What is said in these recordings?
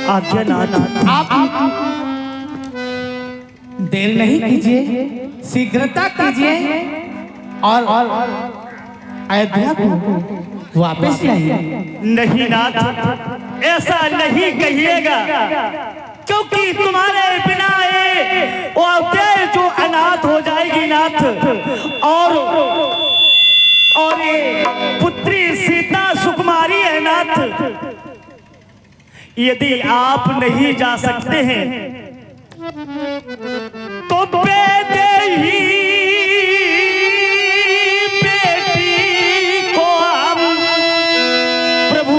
आज्ञानाथ आप देर नहीं कीजिए, शीघ्रता कीजिए और अयोध्या को वापस लाइए। नहीं नाथ, ऐसा नहीं कहिएगा, क्योंकि तुम्हारे बिना ये अयोध्या जो अनाथ हो जाएगी नाथ, और ये पुत्री सीता सुकुमारी है नाथ। यदि आप नहीं जा सकते हैं तो बेटी को हम प्रभु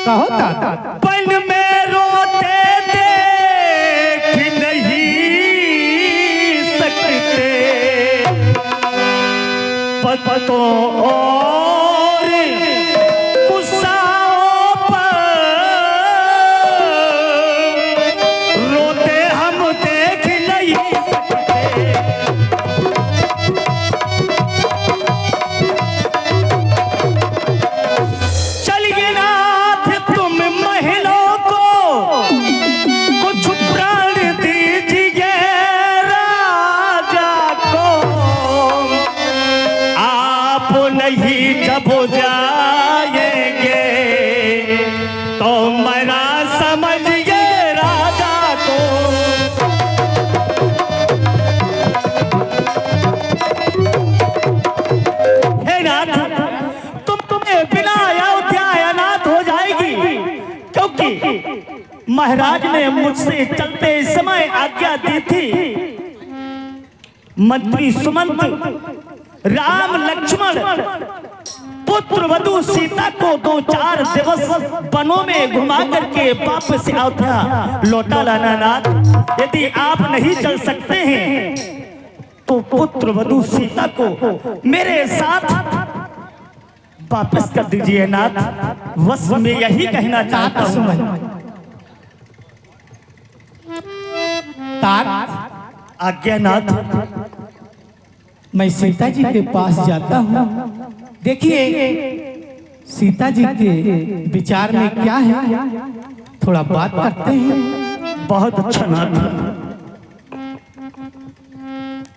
कहो दादा पन में रोते देख नहीं सकते, पतों और गुस्साओं पर रोते हम देख नहीं सकते। चलिए नाथ तुम महिलों को कुछ प्राण दीजिए राजा को, आप नहीं जब जाएंगे तो मरा समझिए राजा को। हे नाथ, तुम्हें बिना अयोध्या अनाथ हो जाएगी, क्योंकि महाराज ने मुझसे चलते समय आज्ञा दी थी, मंत्री सुमंत राम लक्ष्मण पुत्र वधु सीता को 2-4 दिवस वनों में घुमा करके वापस अयोध्या लौटा लाना नाथ। यदि आप नहीं चल सकते हैं तो पुत्र वधु सीता को मेरे साथ वापस कर दीजिए नाथ। बस मैं यही कहना चाहता हूँ। आज्ञा नाथ। मैं सीता जी के पास जाता हूँ। देखिए सीता जी के विचार में क्या है, थोड़ा बात करते हैं। बहुत अच्छा नाथ।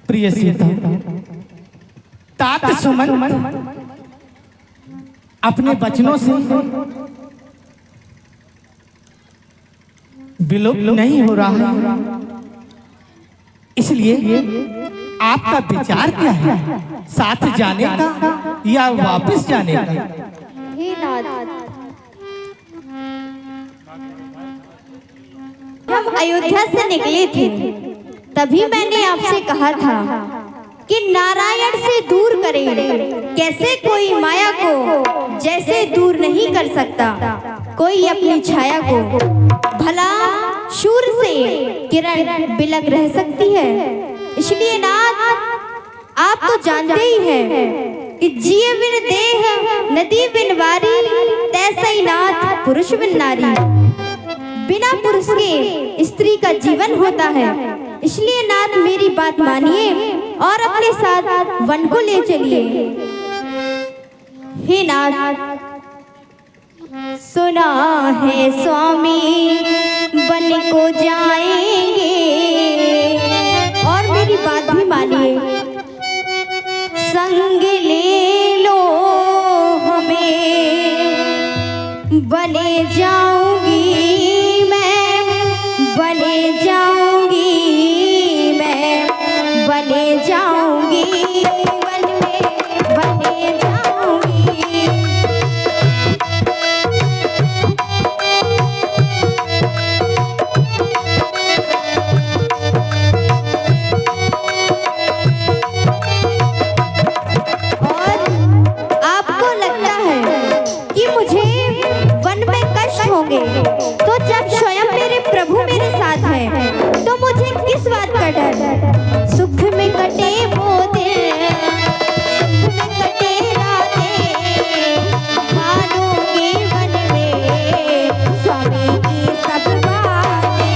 प्रिय सीता, तात सुमन अपने वचनों से विलुप्त नहीं हो रहा है, इसलिए आपका विचार क्या है, साथ जाने का या वापस जाने का? हे नाथ, हम अयोध्या से निकले थे, तभी मैंने आपसे कहा था कि नारायण से दूर करें। कैसे कोई माया को जैसे दूर नहीं कर सकता, कोई अपनी छाया को भला शूर से किरण बिलक रह सकती है। इसलिए नाथ आप तो जानते ही हैं कि जिए बिन देह नदी बिन वारी, तैसे ही नाथ पुरुष बिन नारी। बिना पुरुष के स्त्री का जीवन होता है। इसलिए नाथ मेरी बात मानिए और अपने साथ वन को ले चलिए। हे नाथ, सुना है स्वामी वन को जाएंगे, और मेरी बात भी मानिए, संग ले लो हमें, बने जाऊंगी मैं, बने जाऊंगी मैं, बने जाऊंगी वन में, बने जाऊंगी। तो जब स्वयं मेरे प्रभु मेरे साथ हैं, तो मुझे किस बात का डर है। सुख में कटे वो दिन, सुख में कटे रातें, मानूंगी वन में स्वामी की सब बातें।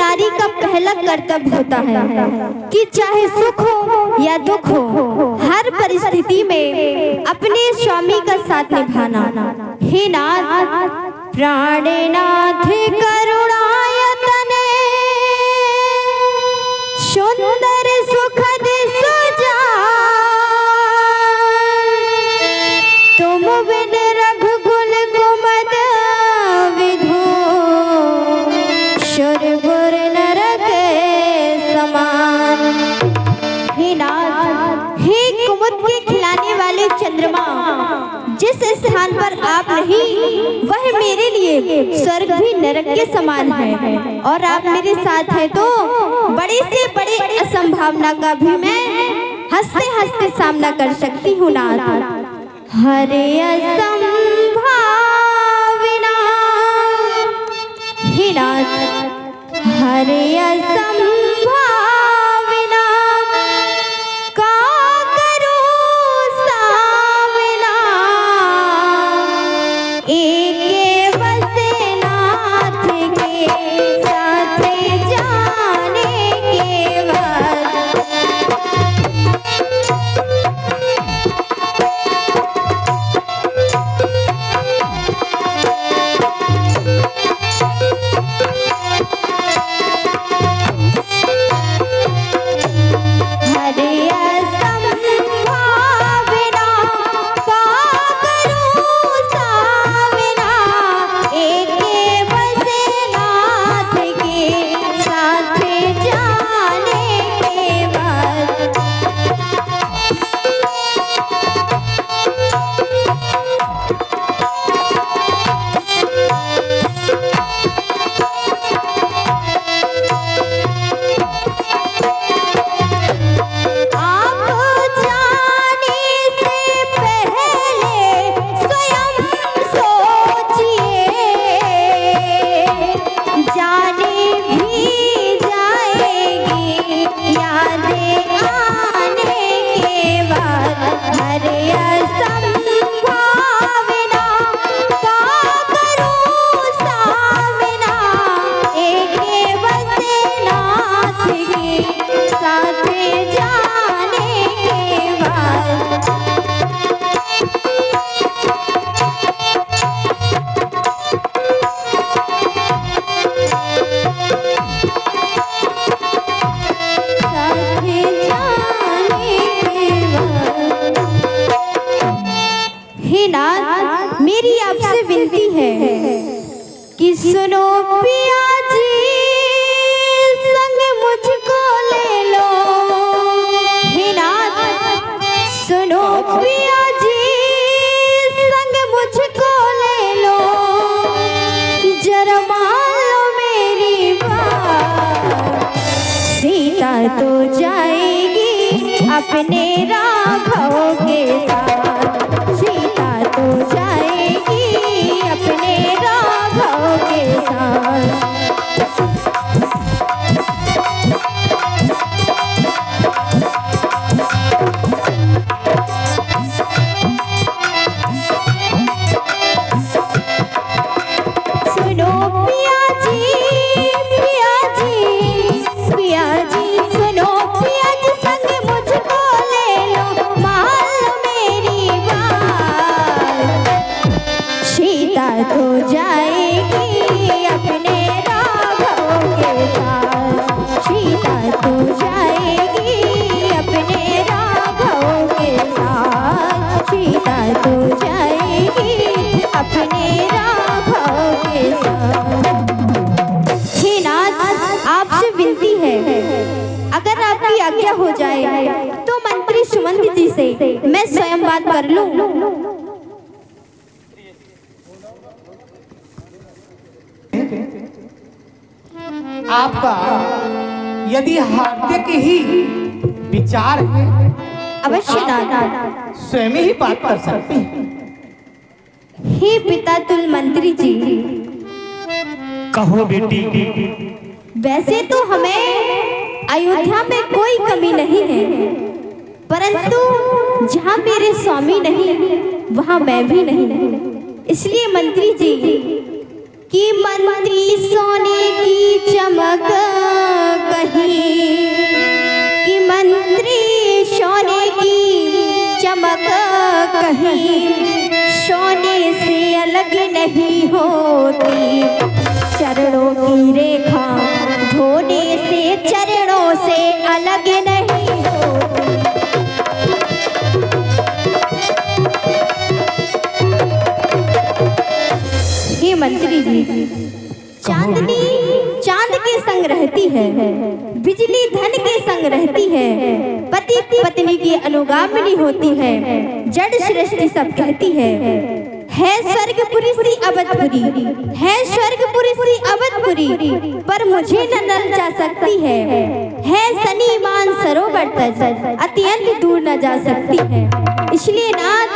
नारी का पहला कर्तव्य होता है कि चाहे सुख हो या दुख हो, हर परिस्थिति में अपने स्वामी का साथ निभाना। हे नाथ, प्राणनाथ करुणायतने सुंदर सुखद सुजान, तुम बिन रघुकुल कुमद विधु, सुरपुर नरक समान। हे नाथ, हे कुमुद के खिलाने वाले चंद्रमा, जिस स्थान पर आप नहीं वह मेरे लिए स्वर्ग भी नरक के समान है, और आप मेरे साथ हैं तो बड़े से बड़े असंभावना का भी मैं हंसते हंसते सामना कर सकती हूँ नाथ। हरे असंभाविना, हे नाथ, हरे असंभाविना का करूं साविना, एक बसे नाथ के साथ जाने के बाद। हरे असंभाविना का करूं साविना, एक बसे नाथ के साथ जाने के बाद। आप जाने से पहले स्वयं सोचिए, जाने भी जाएगी यादें आने के बाद। हरे असंभाविना का करूं साविना, एक बसे नाथ के साथ जाने के बाद। साथ जाने के बाद। हे नाथ, मेरी आपसे विनती है कि सुनो पिया जी, संग मुझको ले लो। हे नाथ, सुनो पिया जी, संग मुझको ले लो, जरा मान लो मेरी बात। सीता तो जाएगी अपने राघव के साथ, सीता तो जाएगी अपने राघव के साथ। सुनो पिया जी, पिया जी, पिया जी, सुनो पिया जी, संग मुझको ले लो, मान लो मेरी बात। सीता तो जाएगी अपने राघव के साथ, सीता तो जाएगी अपने राघव के साथ, सीता तो जाएगी अपने राघव के साथ। हे नाथ, आपसे विनती है, अगर आपकी आज्ञा हो जाए तो मंत्री सुमंत जी से मैं स्वयं बात कर लूं। आपका यदि हार्दिक ही विचार है, अवश्य नाथ, स्वयं ही बात कर सकते हैं। हे पिता तुल मंत्री जी, कहो बेटी। वैसे तो हमें अयोध्या में कोई कमी नहीं है, परंतु जहाँ मेरे स्वामी नहीं वहाँ मैं भी नहीं। इसलिए मंत्री जी, कि मंत्री सोने की चमक कहीं, कि मंत्री सोने की चमक कहीं सोने से अलग नहीं होती। चरणों की रेखा धोने से चरणों से अलग नहीं होती। हे मंत्री जी, चांदनी चांद के संग रहती है, बिजली धन के संग रहती है, पति पत्नी की अनुगामिनी होती है, जड़ सृष्टि सब कहती है स्वर्गपुरी सी अवधपुरी, है स्वर्गपुरी सी अवधपुरी, पर मुझे न नल जा सकती है सनीमान सरोवर तज, अत्यंत दूर न जा सकती है। इसलिए नाथ,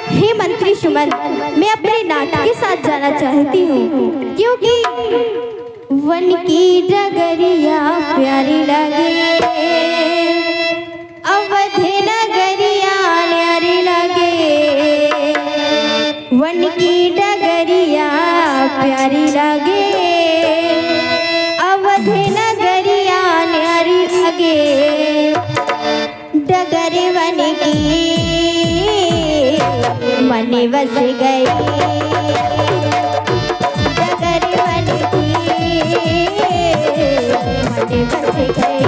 हे मंत्री सुमन, मैं अपने नाथ के साथ जाना चाहती हूँ, क्योंकि वन की डगरिया प्यारी लगे, अवध नगरिया न्यारी लगे। वन की डगरिया प्यारी लगे, अवध नगरिया न्यारी लगे। डगर वन की मन बस गई, डगर वन की मन बस गई।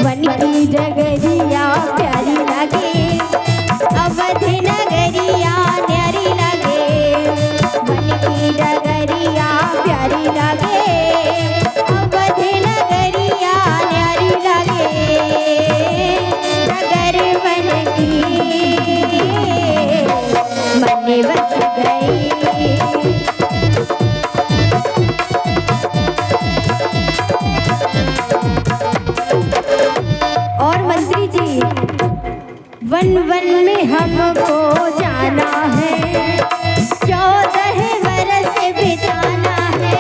वन की डगरिया प्यारी लगे, अवध नगरिया न्यारी लगे। वन की डगरिया प्यारी लगे, अवध नगरिया न्यारी लगे। डगर वन की मन बस गई। और मंत्री जी, वन वन में हमको जाना है, 14 बरस बिताना है।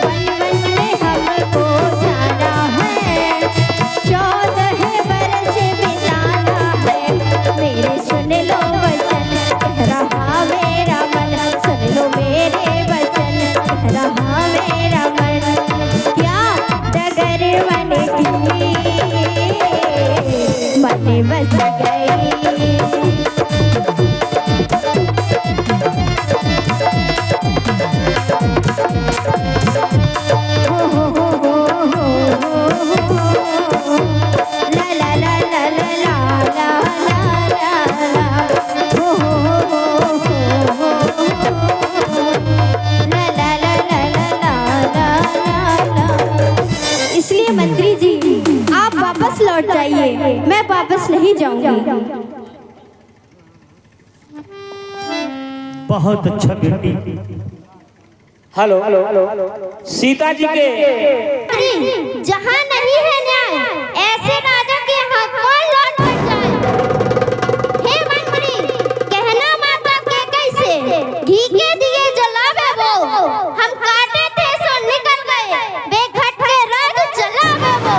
वन वन में हमको जाना है, 14 बरस बिताना है। मेरे सुन लो वचन, कह रहा मेरा मन, सुन लो मेरे वचन, कह रहा मेरा मन। क्या डगर वन की मन बस गई। हो ला ला ला ला ला ला ला ला ला, हो ला ला ला ला ला ला ला। इसलिए मंत्री जी, आप वापस लौट जाइए, मैं वापस नहीं जाऊंगी। बहुत अच्छा बेटी। हेलो सीता जी के जहाँ नहीं है न्याय, ऐसे राजा के यहाँ कौन लौट कर जाए। हे मंत्री, कहना माता के कैसे, घी के दिए जलावे वो, हम काटे थे सो निकल गए, बेघट के रंग जलावे वो।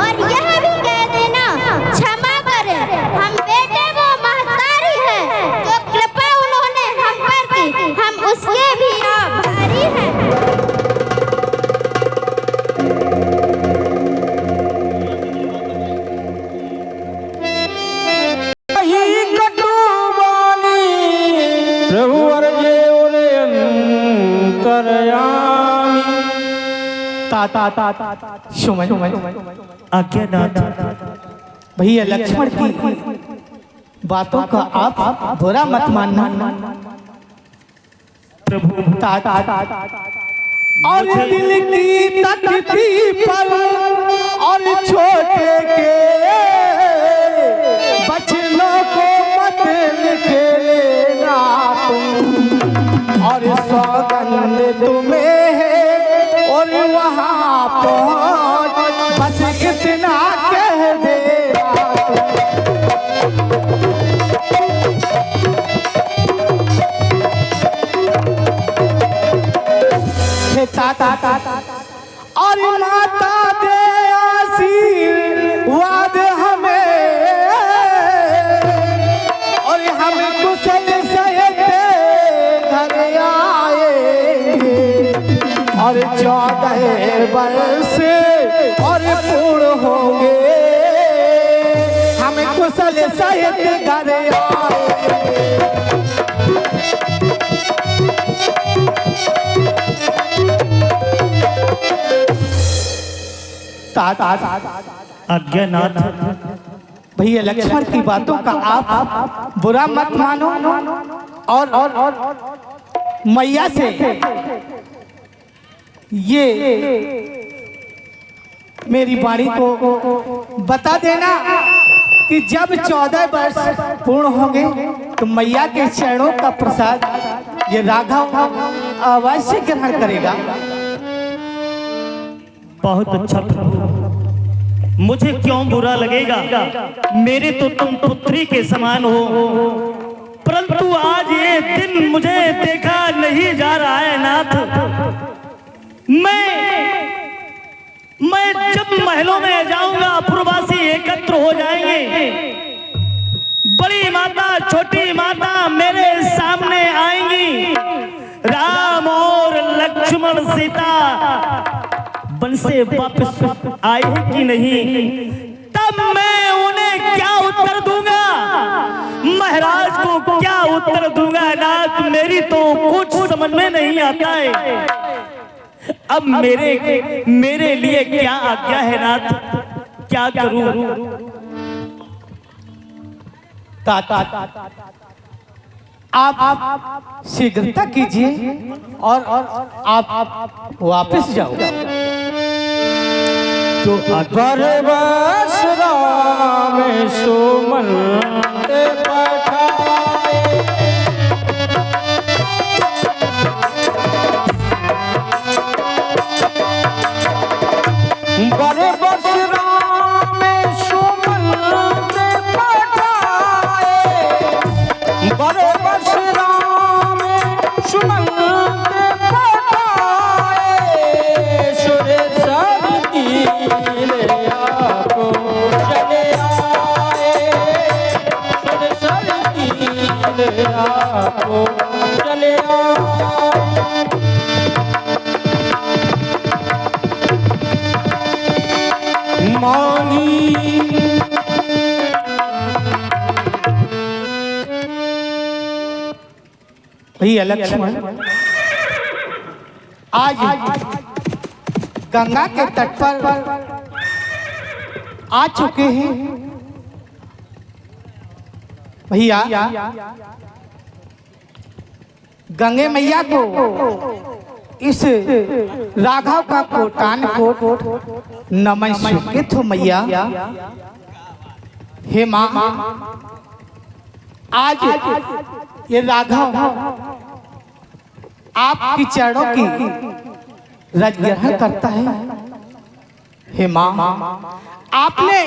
और यह भी कह देना क्षमा करे, हम बेटे वो महतारी है, जो कृपा उन्होंने हम पर की, हम उसके भी आभारी हैं। प्रभु अर्जे ओले अंतरयामी। सुमन, आज्ञानाथ। भैया लक्ष्मण की बातों का आप बुरा मत मानना। प्रभु और दिल की तकती पर और छोटे के बचनों को मत लिख लेना तुम, और सौगंध तुम्हें है और वहाँ पहुँच बस इतना कह देना तुम। और माता दे आशीर हम कुशल सहित घर आएंगे और 14 वर्ष और पूर्ण होंगे, हम कुशल सहित घर आएंगे। अज्ञानाथ भैया लक्ष्मण की बातों का आप बुरा मत मानो और मैया से ये मेरी वाणी को बता देना कि जब 14 वर्ष पूर्ण होंगे तो मैया के चरणों का प्रसाद ये राघव अवश्य ग्रहण करेगा। बहुत अच्छा प्रभु, मुझे क्यों बुरा लगेगा, मेरे तो तुम पुत्री के समान हो, परंतु आज ये दिन मुझे देखा नहीं जा रहा है नाथ। मैं जब महलों में जाऊंगा पूर्ववासी एकत्र हो जाएंगे, बड़ी माता छोटी माता मेरे सामने आएंगी, राम और लक्ष्मण सीता वन से वापस आए कि नहीं, तब मैं उन्हें क्या उत्तर दूंगा, महाराज को क्या उत्तर दूंगा नाथ, मेरी तो कुछ समझ में नहीं आता है। अब मेरे लिए क्या आज्ञा है नाथ, क्या करूं? आप शीघ्रता कीजिए और आप वापस जाओ। जो बरबस राम सुमन पठाए, बरबस राम सुमन पठाए, बरबस राम सुमन चले मानी भैया लक्ष्मण आज गंगा के तट पर आ चुके हैं। भैया गंगे मैया को इस राघव का कोटान कोट नमन स्वीकृत हो मैया। हे माँ, आज ये राघव आपकी चरणों की रज ग्रहण करता है। हे माँ, आपने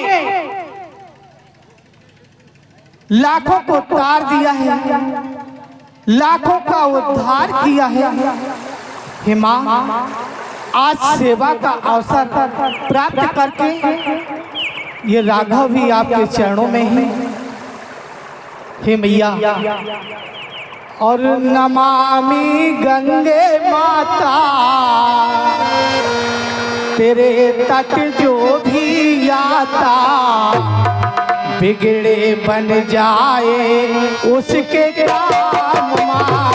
लाखों को तार दिया है, लाखों का उद्धार किया है। हे माँ, आज सेवा का अवसर प्राप्त करके ये राघव भी आपके चरणों में है। हे मैया, और नमामि गंगे माता, तेरे तट जो भी आता बिगड़े बन जाए उसके काम माँ।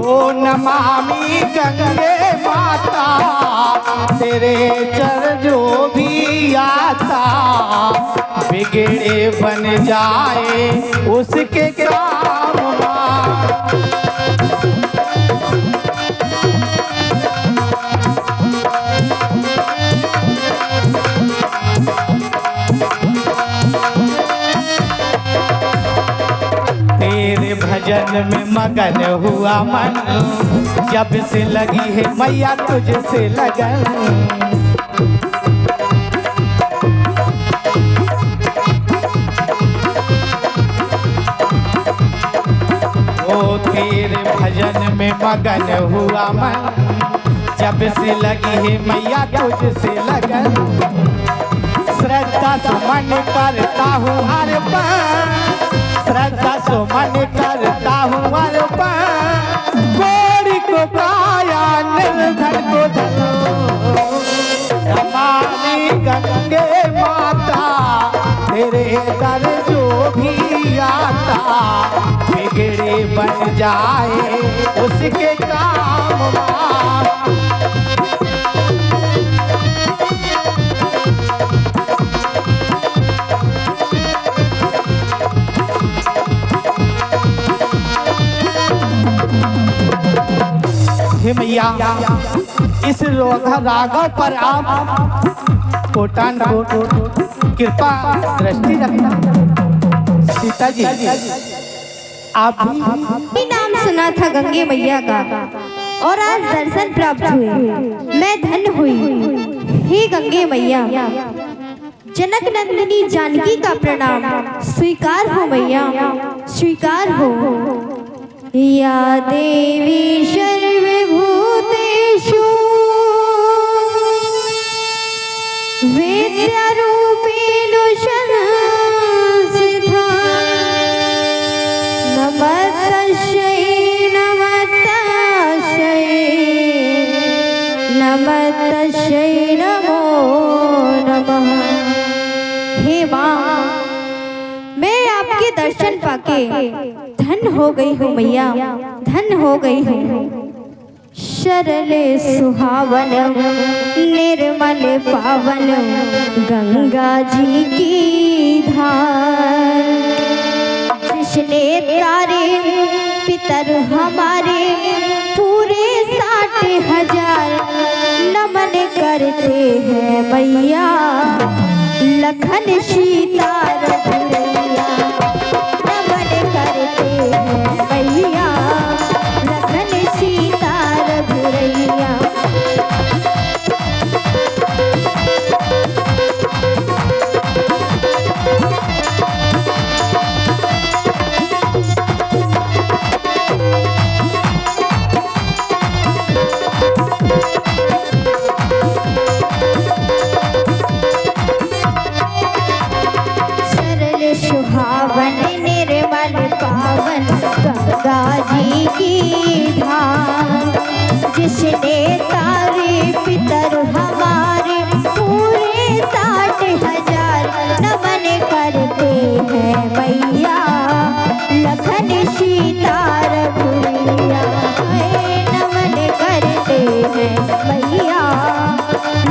ओ नमामि गंगे माता, तेरे चर जो भी आता बिगड़े बन जाए उसके काम माँ। तेरे भजन में मगन हुआ मन, जब से लगी है मैया तुझसे लगन। ओ तेरे तेरे भजन में मगन हुआ मन, जब से लगी है मैया तुझसे लगन। श्रद्धा सुमन करता हूँ अर्पण, श्रद्धा सुमन करता हूँ अर्पण। गोरी को काया निर्धन को धनो, नमामि गंगे माता, तेरे दर जो भी आता बिगड़े बन जाए उसके काम। हे मैया, इस राघव पर आप कोटान कृपा दृष्टि रखना। सीता जी आप भी नाम सुना था गंगे मैया का और आज दर्शन प्राप्त हुए, मैं धन्य हुई। हे गंगे मैया, जनक नंदिनी जानकी का प्रणाम स्वीकार हो मैया, स्वीकार हो। या देवी सर्वभूतेषु विद्यारूपेण संस्थिता, नमस्तस्यै नमस्तस्यै नमस्तस्यै नमो नमः। हे माँ, मैं आपके दर्शन पाके धन्य हो गई हूँ मैया, धन्य हो गई हूँ। सरल सुहावन निर्मल पावन गंगा जी की धार, जिसने तारे पितर हमारे पूरे 60,000 नमन करते हैं मैया। लखन सीता रघुरैया नमन करते हैं मैया, लखन सीता रघुरैया। सुहावन निर्मल पावन गंगा जी की धार, जिसने तारे पितर हमारे पूरे 60,000 नमन करते हैं मैया। लखन सीता रघुरैया नमन करते हैं मैया,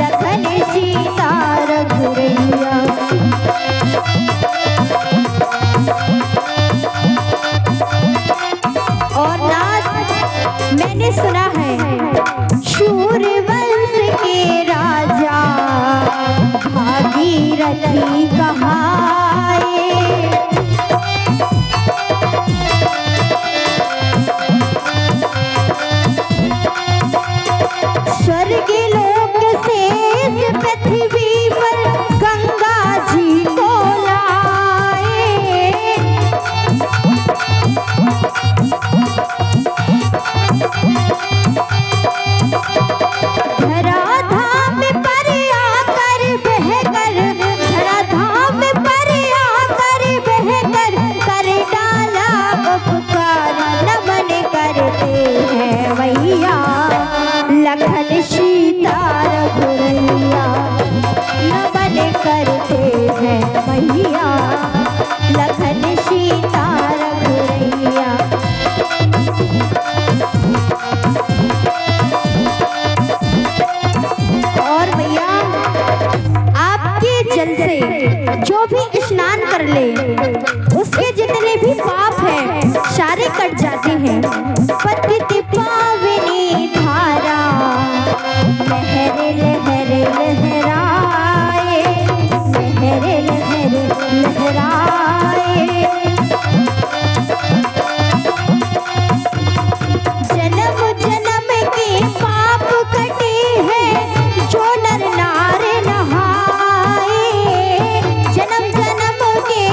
लखन सीता रघुरैया। और नाथ मैंने सुना है, शूरवंश के राजा भागीरथी कहाए, स्वर्ग लोक से इस पृथ्वी पर गंगा जी को लाए। धराधाम पर आकर बहकर, धराधाम पर आकर बहकर कर डाला उपकार, नमन करते हैं मैया। लखन सीता रघुरैया नमन करते हैं मैया, लखन सीता रघुरैया। और भैया, आपके जल से जो भी स्नान कर ले उसके जितने भी पाप हैं सारे कट जाते हैं। पतित पावनी धारा लहर लहर लहराए, लहर लहर लहराए। जन्म जन्म के पाप कटे हैं जो नर नार नहाए, जन्म जन्म के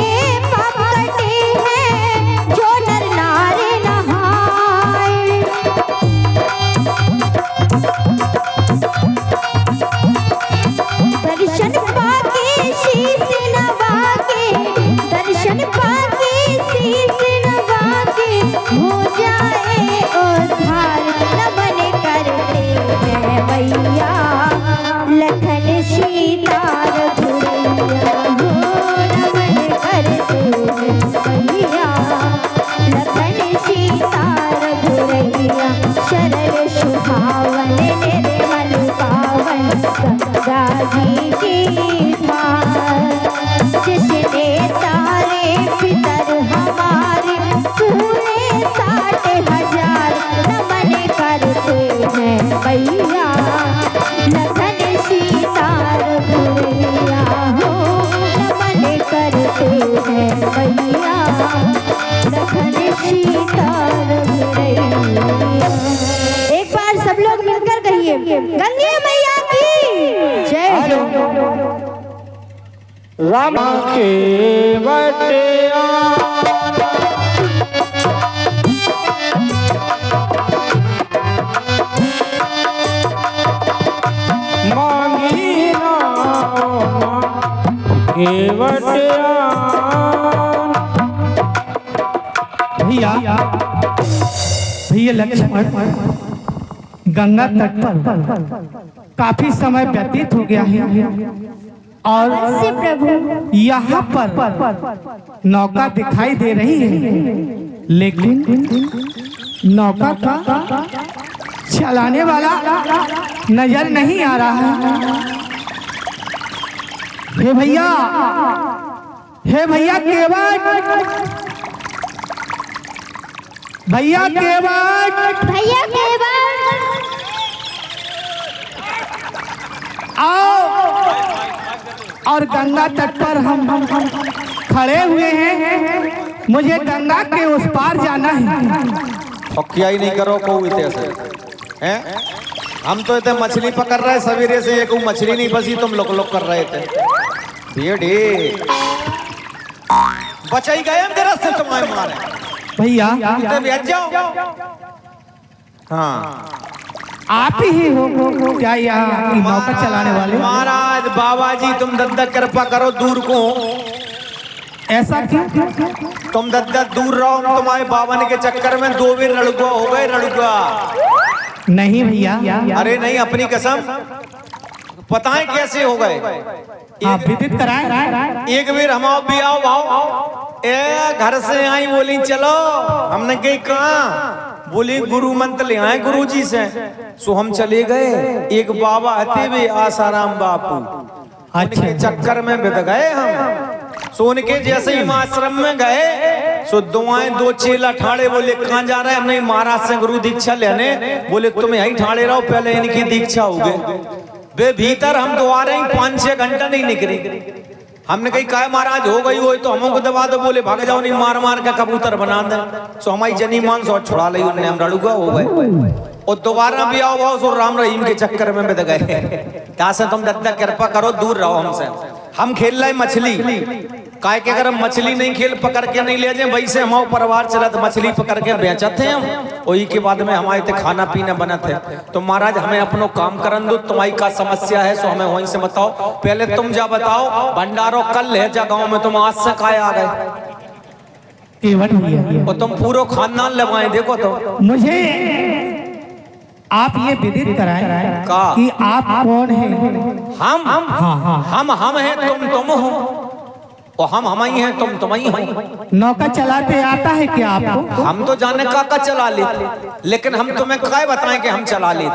गंगे मैया की जय हो। राम के बटिया मांगी राम के बटिया। भैया भैया लक्ष्मण गंगा तट पर काफी समय व्यतीत हो गया है और अवश्य प्रभु। यहाँ पर नौका दिखाई दे रही है, लेकिन नौका का चलाने वाला नजर नहीं आ रहा है। हे भैया केवट, भैया केवट भैया केवल आओ। और गंगा तट पर हम खड़े हुए हैं, मुझे गंगा के उस पार जाना है। क्या ही नहीं करो को ऐसे हैं? हम तो इतने मछली पकड़ रहे सवेरे से, एक मछली नहीं फंसी, तुम लोग कर रहे थे। भेड़े बचाई गए हम तेरा से तुम्हारे मारे भैया बैठ जाओ। हाँ आप ही हो क्या यहाँ की नौका चलाने वाले? महाराज बाबा जी तुम दद्दा कृपा करो, दूर को ऐसा क्यों? तुम दद्दा दूर रहो, तुम्हारे बाबा के चक्कर में 2 बार लड़ुआ हो गए। लड़ुआ नहीं भैया, अरे नहीं, अपनी कसम पता है कैसे हो गए। आप विदित कराएं। एक बार हम भी आओ भाव ए घर से आई, बोली चलो, हमने कही कहाँ, बोली गुरु मंत्र ले आए गुरु जी से। सो हम चले गए, एक बाबा हते वे आसाराम बापू, उनके चक्कर में बित गए हम। सो उनके जैसे ही आश्रम में गए, सो दो चेला ठाड़े, बोले कहाँ जा रहे हैं? हमने महाराज से गुरु दीक्षा लेने। बोले तुम यही ठाड़े रहो, पहले इनकी दीक्षा हो गए। वे भीतर हम द्वारे 5-6 घंटा नहीं निकले। हमने कही काय महाराज हो गई हो तो हमको दबा दो। बोले भाग जाओ, नहीं मार मार का कबूतर बना दे। सो हमारी जनी मान सो छुड़ा ली उन्हें, हम लड़ुआ हो गए। और दोबारा भी आओ भाव सो राम रहीम के चक्कर में बित गए। से तुम दद्दा कृपा करो, दूर रहो हमसे। हम खेल रहे मछली, काय के अगर हम मछली नहीं खेल पकड़ के नहीं ले जाए, वही से हमारा परिवार चला तो मछली पकड़ के बेचत थे हम। वही के बाद में हमारे खाना पीना बना थे। तो महाराज हमें अपनो काम करन दो, तुम्हारी का समस्या है सो हमें वहीं से बताओ। पहले तुम जा बताओ, भंडारो कल है जा गाँव में, तुम आज से काय आ गए? केवट भैया, और तुम पूरा खानदान लगवाए, देखो तो मुझे आप ये विदित कराएं का कि आप कौन हैं? हम हाँ हैं, तुम हो, और हम ही हैं, तुम ही हो। नौका चलाते आता है क्या आपको? हम तो जाने का चला ले, लेकिन हम तुम्हें क्या बताएं कि हम चला ले?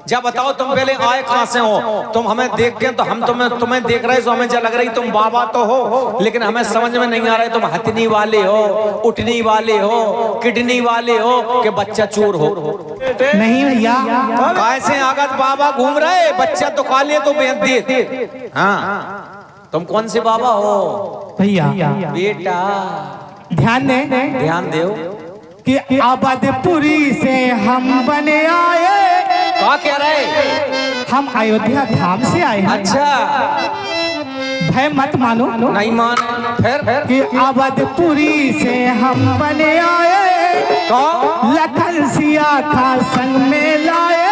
जब बताओ तुम पहले आए कहाँ से हो? तुम हमें देख के तो हम तुम्हें देख रहे तो हमें लग रही तुम बाबा तो हो, लेकिन हमें समझ में नहीं आ रहा है तुम हथनी वाले हो, उठनी वाले हो, किडनी वाले हो कि बच्चा चोर हो। नहीं भैया, कैसे आगत बाबा घूम रहे, बच्चा तो खा ले तो बेच दे। हाँ तुम कौन से बाबा हो? भैया बेटा ध्यान दें, ध्यान दो कि अवधपुरी से हम बने आए। क्या कह रहे? हम अयोध्या धाम से आए हैं। अच्छा, भय मत मानो, नहीं मान फिर कि अवधपुरी से हम बने आए। तो लखन सिया खा संग में लाए,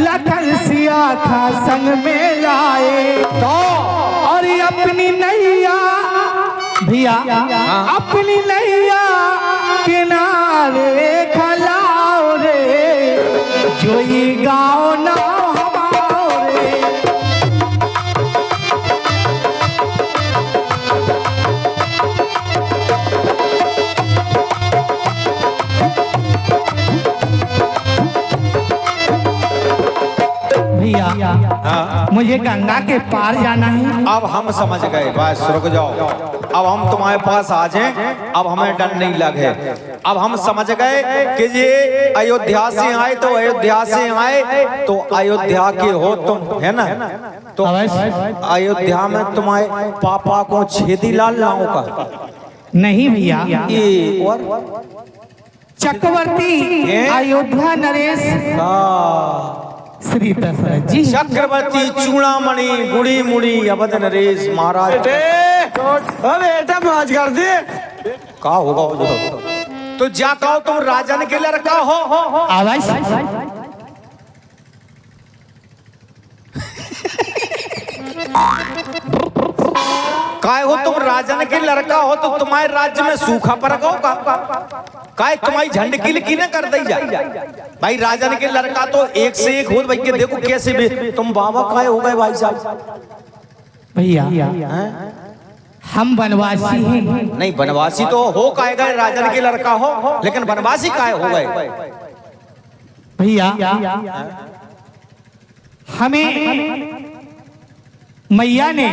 लखन सिया खा संग में लाए। तो और अपनी नैया भैया, अपनी नैया किनारे खलाओ रे, जो ये गाँव ना हमाओ रे। भैया मुझे गंगा के पार जाना है। अब हम समझ गए, बस रुक जाओ। अब हम तुम्हारे पास आ जाएं, अब हमें डर नहीं लगे। अब हम समझ गए कि ये अयोध्या से आए तो अयोध्या से आए तो अयोध्या के हो तुम, है ना? तो अयोध्या में तुम्हारे पापा को छेदी लाल नाव का नहीं भैया, ये और चक्रवर्ती अयोध्या नरेश श्री दशरथ जी। चक्रवर्ती चूड़ामणि गुड़ी मुड़ी अवध नरेश महाराज। बेटा मौज कर दे। का होगा वो जो तो जा कहो तुम राजन के लड़का हो। अवश्य। काय हो तुम राजन के लड़का हो तो तुम्हारे राज्य में सूखा पड़ेगा काय तुम्हारी झंड की लिखी न कर दी जाए। भाई राजन के लड़का तो एक से एक हो भाई के देखो कैसे भी तुम बाबा काय हो गए भाई साहब। भैया हम वनवासी हैं। नहीं वनवासी तो हो काय गए राजन के लड़का हो लेकिन वनवासी काय हो गए भैया। हमें मैया ने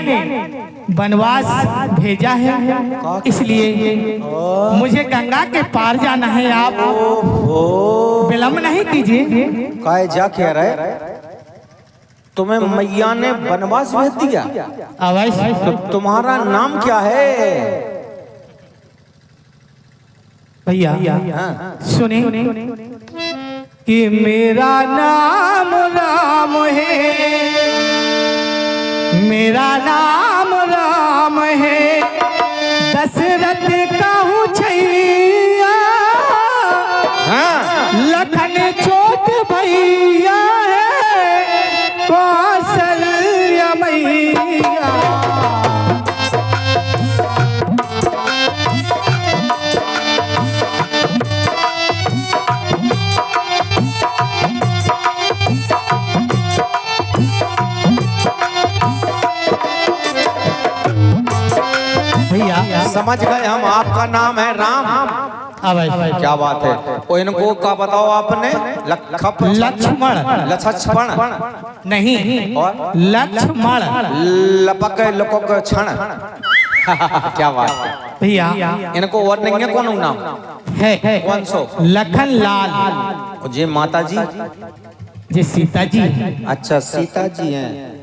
वनवास भेजा है इसलिए मुझे गंगा के पार जाना है। आप विलंब नहीं कीजिए। काय जा कह रहे तुम्हें मैया ने वनवास भेज दिया। अवश्य। तो तुम्हारा नाम क्या है भैया? सुने कि मेरा नाम राम है, मेरा नाम राम है, दशरथ का हूँ छैया, लखन छोट भैया है, कौशल्या मैया। समझ गए हम। आपका नाम है राम। अवश्य। क्या बात है। वो इनको का बताओ आपने लक्ष्मण। लक्ष्मण नहीं और लक्ष्मण। लपक लपक क्षण। क्या बात है भैया। इनको और नहीं है कौन नाम है कौन सो? लखन लाल जी माता जी जी सीता जी। अच्छा सीता जी हैं।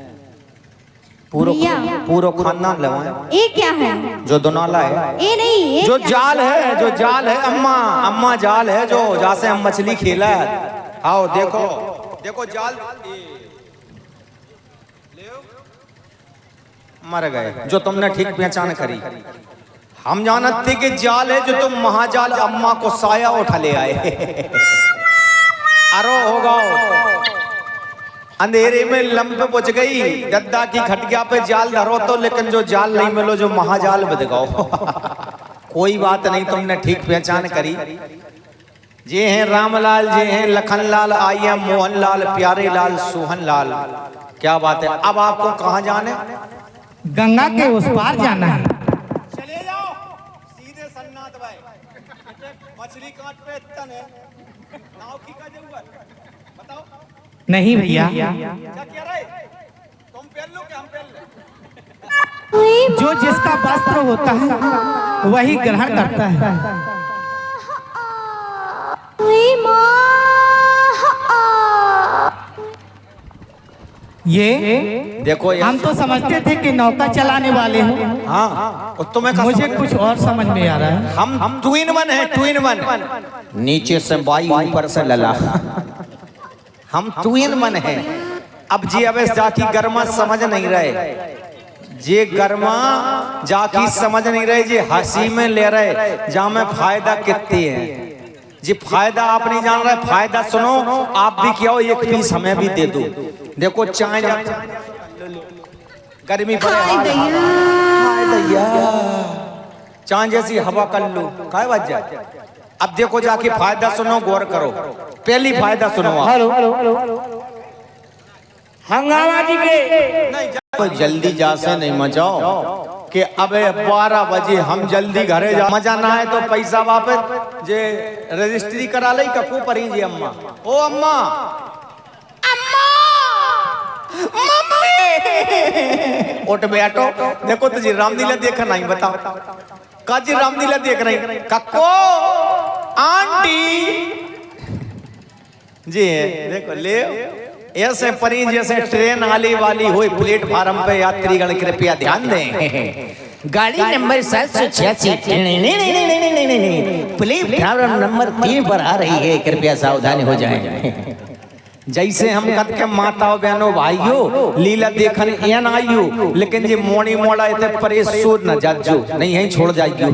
पूरा खानदान लवाए। ये क्या है? जो दोनाला है ये नहीं ये जो क्या? जाल है, जो जाल है अम्मा, अम्मा जाल है जो जहाँ से हम मछली खेला। आओ देखो देखो जाल मर गए जो तुमने ठीक पहचान करी। हम जानते कि जाल है जो तुम महाजाल अम्मा को साया उठा ले आए। अरो होगा अंधेरे में लंब बुझ गई गद्दा की खटिया पे जाल धरो तो लेकिन जो जाल नहीं मिलो जो महाजाल बद गओ। कोई बात नहीं तुमने ठीक पहचान करी। जे हैं रामलाल, जे हैं लखनलाल, आइए मोहनलाल, प्यारे लाल, सोहन लाल। क्या बात है। अब आपको कहाँ जाने? गंगा के उस पार जाना है। चले जाओ सीधे सन्नाथ भाई। मछली काट पे तन है नाव की का जरूरत बताओ। नहीं भैया। क्या कह रहे तुम पहन लो कि हम पहन ले? जो जिसका वस्त्र होता है वही ग्रहण करता है। ये देखो हम तो समझते थे कि नौका चलाने वाले हो। हाँ तुम्हें मुझे कुछ और समझ में आ रहा है। हम ट्विन वन है ट्विन वन। नीचे से बाई ऊपर से लला। हम ट्विन मन है। अब जी अब जाकी गर्मा समझ नहीं रहे। जे गर्मा जाकी समझ नहीं रहे। जे हंसी में ले रहे जहाँ में फायदा कितने हैं। जी फायदा आप नहीं जान रहे। फायदा सुनो आप भी क्या हो एक पीस हमें भी दे दो। देखो चाय गर्मी पड़े चाय जैसी हवा कर लो काय बात जाए। अब देखो जाके फायदा सुनो गौर करो। पहली फायदा सुनो आप। हंगामा जी के तो जल्दी जा से नहीं मचाओ कि अब 12 बजे हम जल्दी घरे जा। मजा ना है तो पैसा वापस जे रजिस्ट्री करा ली ककू परी जी अम्मा। ओ अम्मा अम्मा मम्मी उठ बैठो। देखो तुझे रामलीला देखा नहीं बताओ काजी रामलीला देख रही कक्को आंटी जी देखो ले ऐसे परी जैसे ट्रेन आने वाली हुई प्लेटफार्म पे यात्रीगण कृपया ध्यान दें। गाड़ी नंबर 786 प्लेटफार्म नंबर 3 पर आ रही है। कृपया सावधानी हो जाएं। जैसे हम कद के माता बहनों भाइयों लीला देखने एन आइयो, लेकिन ये मोड़ी मोड़ा इतने परेशान न जाजो, नहीं यहीं छोड़ जाइयो।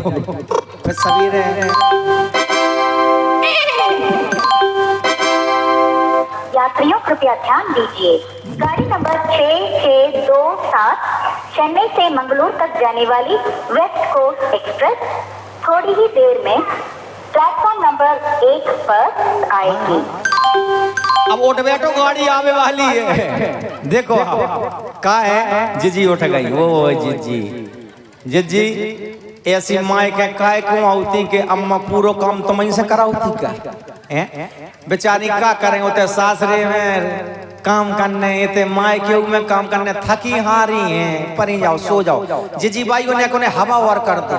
फिर सवेरे यात्रियों कृपया ध्यान दीजिए, गाड़ी नंबर 6627 चेन्नई से मंगलूर तक जाने वाली वेस्ट कोस्ट एक्सप्रेस थोड़ी ही देर में प्लेटफॉर्म नंबर 1 पर आएगी। अब उठ बैठो, गाड़ी आवे वाली है। देखो का है, जीजी उठ गई। ओ जीजी, जीजी ऐसी माए के काय क्यों आउती के अम्मा पूरा काम तुम ही से कराउती का हैं? बेचारी का करें, होते सासरे में काम करने, इतने माए के में काम करने थकी हारी हैं, परी जाओ सो जाओ। जीजी बाई उन्हें हवा और कर दो।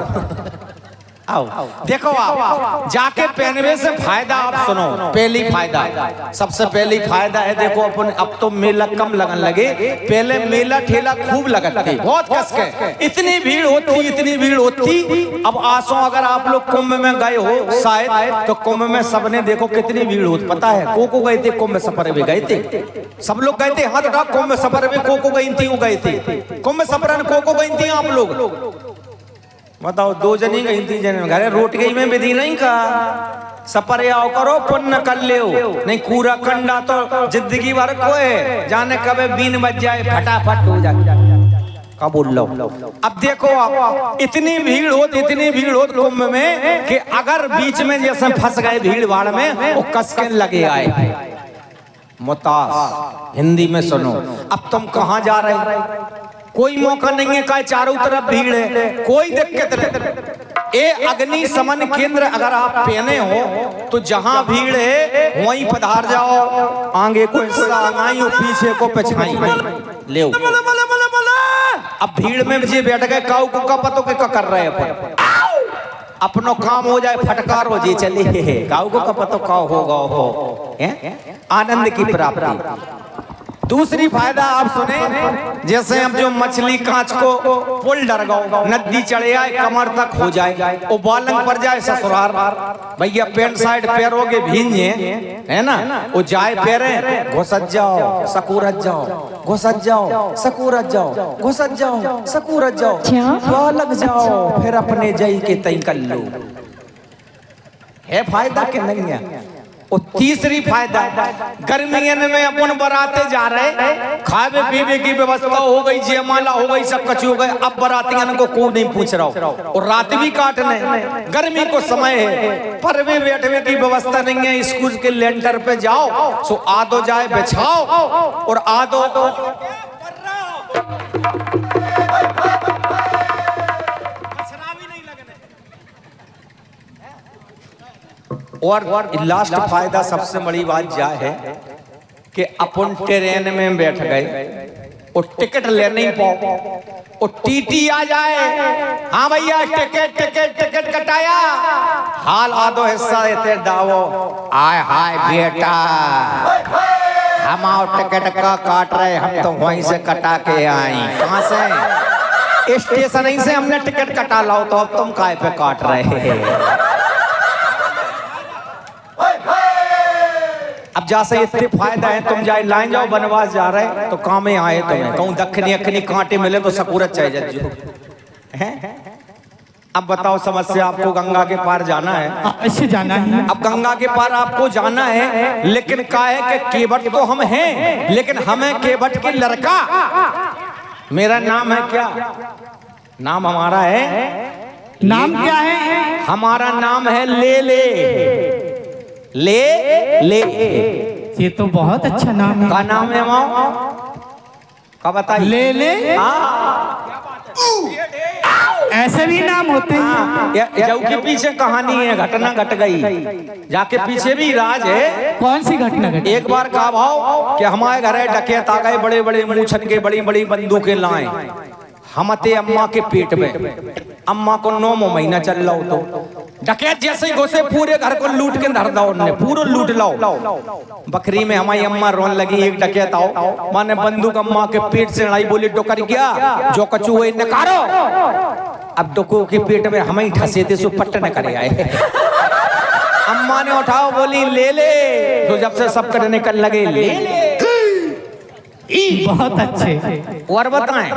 आओ देखो, आप जाके पहनवे से फायदा आप सुनो। पहली फायदा, सबसे पहली फायदा है, देखो अपन अब तो मेला कम लगन लगे, पहले मेला ठेला खूब लगत थे, बहुत कस के, इतनी भीड़ होती, इतनी भीड़ होती। अब आसो अगर आप लोग कुंभ में गए हो शायद, तो कुंभ में सबने देखो कितनी भीड़ होती, पता है? को गए थे कुंभ सफर में, गए थे सब लोग, गए थे हाथ उठा। कुंभ सफर में को गई थी, वो गए थे कुंभ सफर में, को गई थी आप लोग बताओ? 2 जनी गई थी, जन घरे रोट गई में विधि नहीं का सपर आओ करो पुण्य कर ले, नहीं कूड़ा कंडा तो जिंदगी भर को है, जाने कभी बीन बज जाए फटाफट हो जाए। का बोल लो। अब देखो आप, इतनी भीड़ हो कुंभ में कि अगर बीच में जैसे फंस गए भीड़ भाड़ में, वो कसके लगे आए। मुतास हिंदी में सुनो। अब तुम कहाँ जा रहे? कोई मौका नहीं है, का चारों तरफ भीड़ है, कोई दिक्कत नहीं। ए अग्नि समन केंद्र अगर आप पहने हो तो जहां भीड़ है वहीं पधार जाओ। आगे को आगाई और पीछे को पिछाई ले। अब भीड़ में जी बैठ गए, काऊ को का पतो के का कर रहे हैं, अपनो काम हो जाए, फटकार हो जी चलिए, काऊ को का पतो का होगा हो आनंद की प्राप्ति। दूसरी फायदा आप सुने, जैसे अब जो मछली कांच को पुल डर गो, नदी चढ़े आए कमर तक हो जाए, वो बालंग पर जाए ससुरार, भैया पैंट साइड पैरोगे भींजे है ना, वो जाए पैरे घुसत जाओ सकूरत जाओ, घुसत जाओ सकूरत जाओ, घुसत जाओ सकूरत जाओ, लग जाओ, फिर अपने जई के तई कर लो। है फायदा कि नहीं है? और तीसरी फायदा, गर्मियन में अपन बराते जा रहे, खावे पीवे की व्यवस्था हो गई, जयमाला हो गई, सब कुछ हो गए। अब बरातियन को कोई नहीं पूछ रहा हो, और रात भी काटने, गर्मी को समय है, परवे बैठने की व्यवस्था नहीं है। स्कूल के लेंटर पे जाओ, सो आदो जाए बिछाओ, और आदो और लास्ट फायदा सबसे बड़ी बात क्या है कि अपन ट्रेन में बैठ गए और टिकट ले नहीं पाओ, और टीटी आ जाए, हाँ भैया टिकट टिकट टिकट कटाया, हाल आधो हिस्सा देते दावो, आय हाय बेटा हम आओ टिकट का काट रहे, हम तो वहीं से कटा के आए। कहाँ से? स्टेशन ही से हमने टिकट कटा लाओ, तो अब तुम काय पे काट रहे? अब जैसे इतने फायदा है, तुम जाए लाइन जाओ, बनवास जा रहे तो काम में आए, तुम्हें कहूँ दखनी अखनी कांटे मिले तो सकूरत चाहिए जज्जू हैं। अब बताओ समस्या, आपको गंगा के पार जाना है, ऐसे जाना है। अब गंगा के पार आपको जाना है, लेकिन क्या है कि केवट तो हम हैं, लेकिन हमें केवट के लड़का, मेरा नाम है क्या? नाम हमारा है, नाम क्या है? हमारा नाम है ले ले। ये तो बहुत अच्छा नाम है। का नाम है माओ? का बताइए? ले ऐसे भी नाम होते हैं। जाऊ के पीछे कहानी है, घटना घट गई, जाके पीछे भी राज है। कौन सी घटना घटी? एक बार का भाव कि हमारे घर डकैत आ गए, बड़े बड़े मूछन के बड़ी बड़ी बंदूकें लाए, हमते अम्मा के पेट में, अम्मा को 9 महीना चल रहा हो, तो डकैत जैसे ही घुसे पूरे घर को लूट के धर दो, उन्होंने पूरा लूट लाओ। बकरी में हमारी अम्मा रोन लगी, एक डकैत आओ, माने बंदूक अम्मा के पेट से लड़ाई, बोली डोकर गया जो कचू हुए नकारो। अब डोको के पेट में हम ही ठसे थे, सो पट्ट न करे आए। अम्मा ने उठाओ बोली ले ले, तो जब से सब करने निकल लगे ले ले। बहुत अच्छे। और बताएं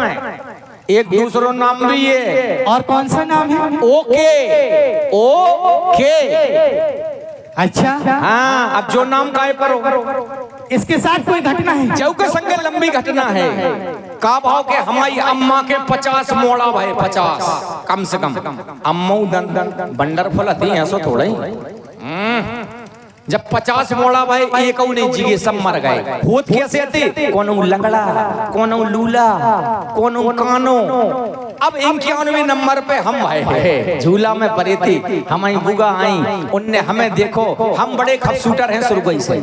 एक दूसरा नाम भी है। और कौन सा नाम है? Okay okay. अच्छा, हाँ, अब जो नाम काय करो। इसके साथ कोई घटना है? जव के संगे लंबी घटना है। का भाव के हमारी अम्मा के 50 मोड़ा भाई, 50 कम से कम। अम्मा दन बंडर फल थी ऐसा थोड़ा ही। जब 50 मोड़ा भाई एक नहीं जिगे, सब मर गए। होत कैसे थे? कौन लंगड़ा, कौन लूला, कौन कानो। अब 91वें नंबर पे हम भाई झूला में पड़े थे। हमारी बुआ आई, उनने हमें देखो, हम बड़े खबसूटर हैं सुरगई से।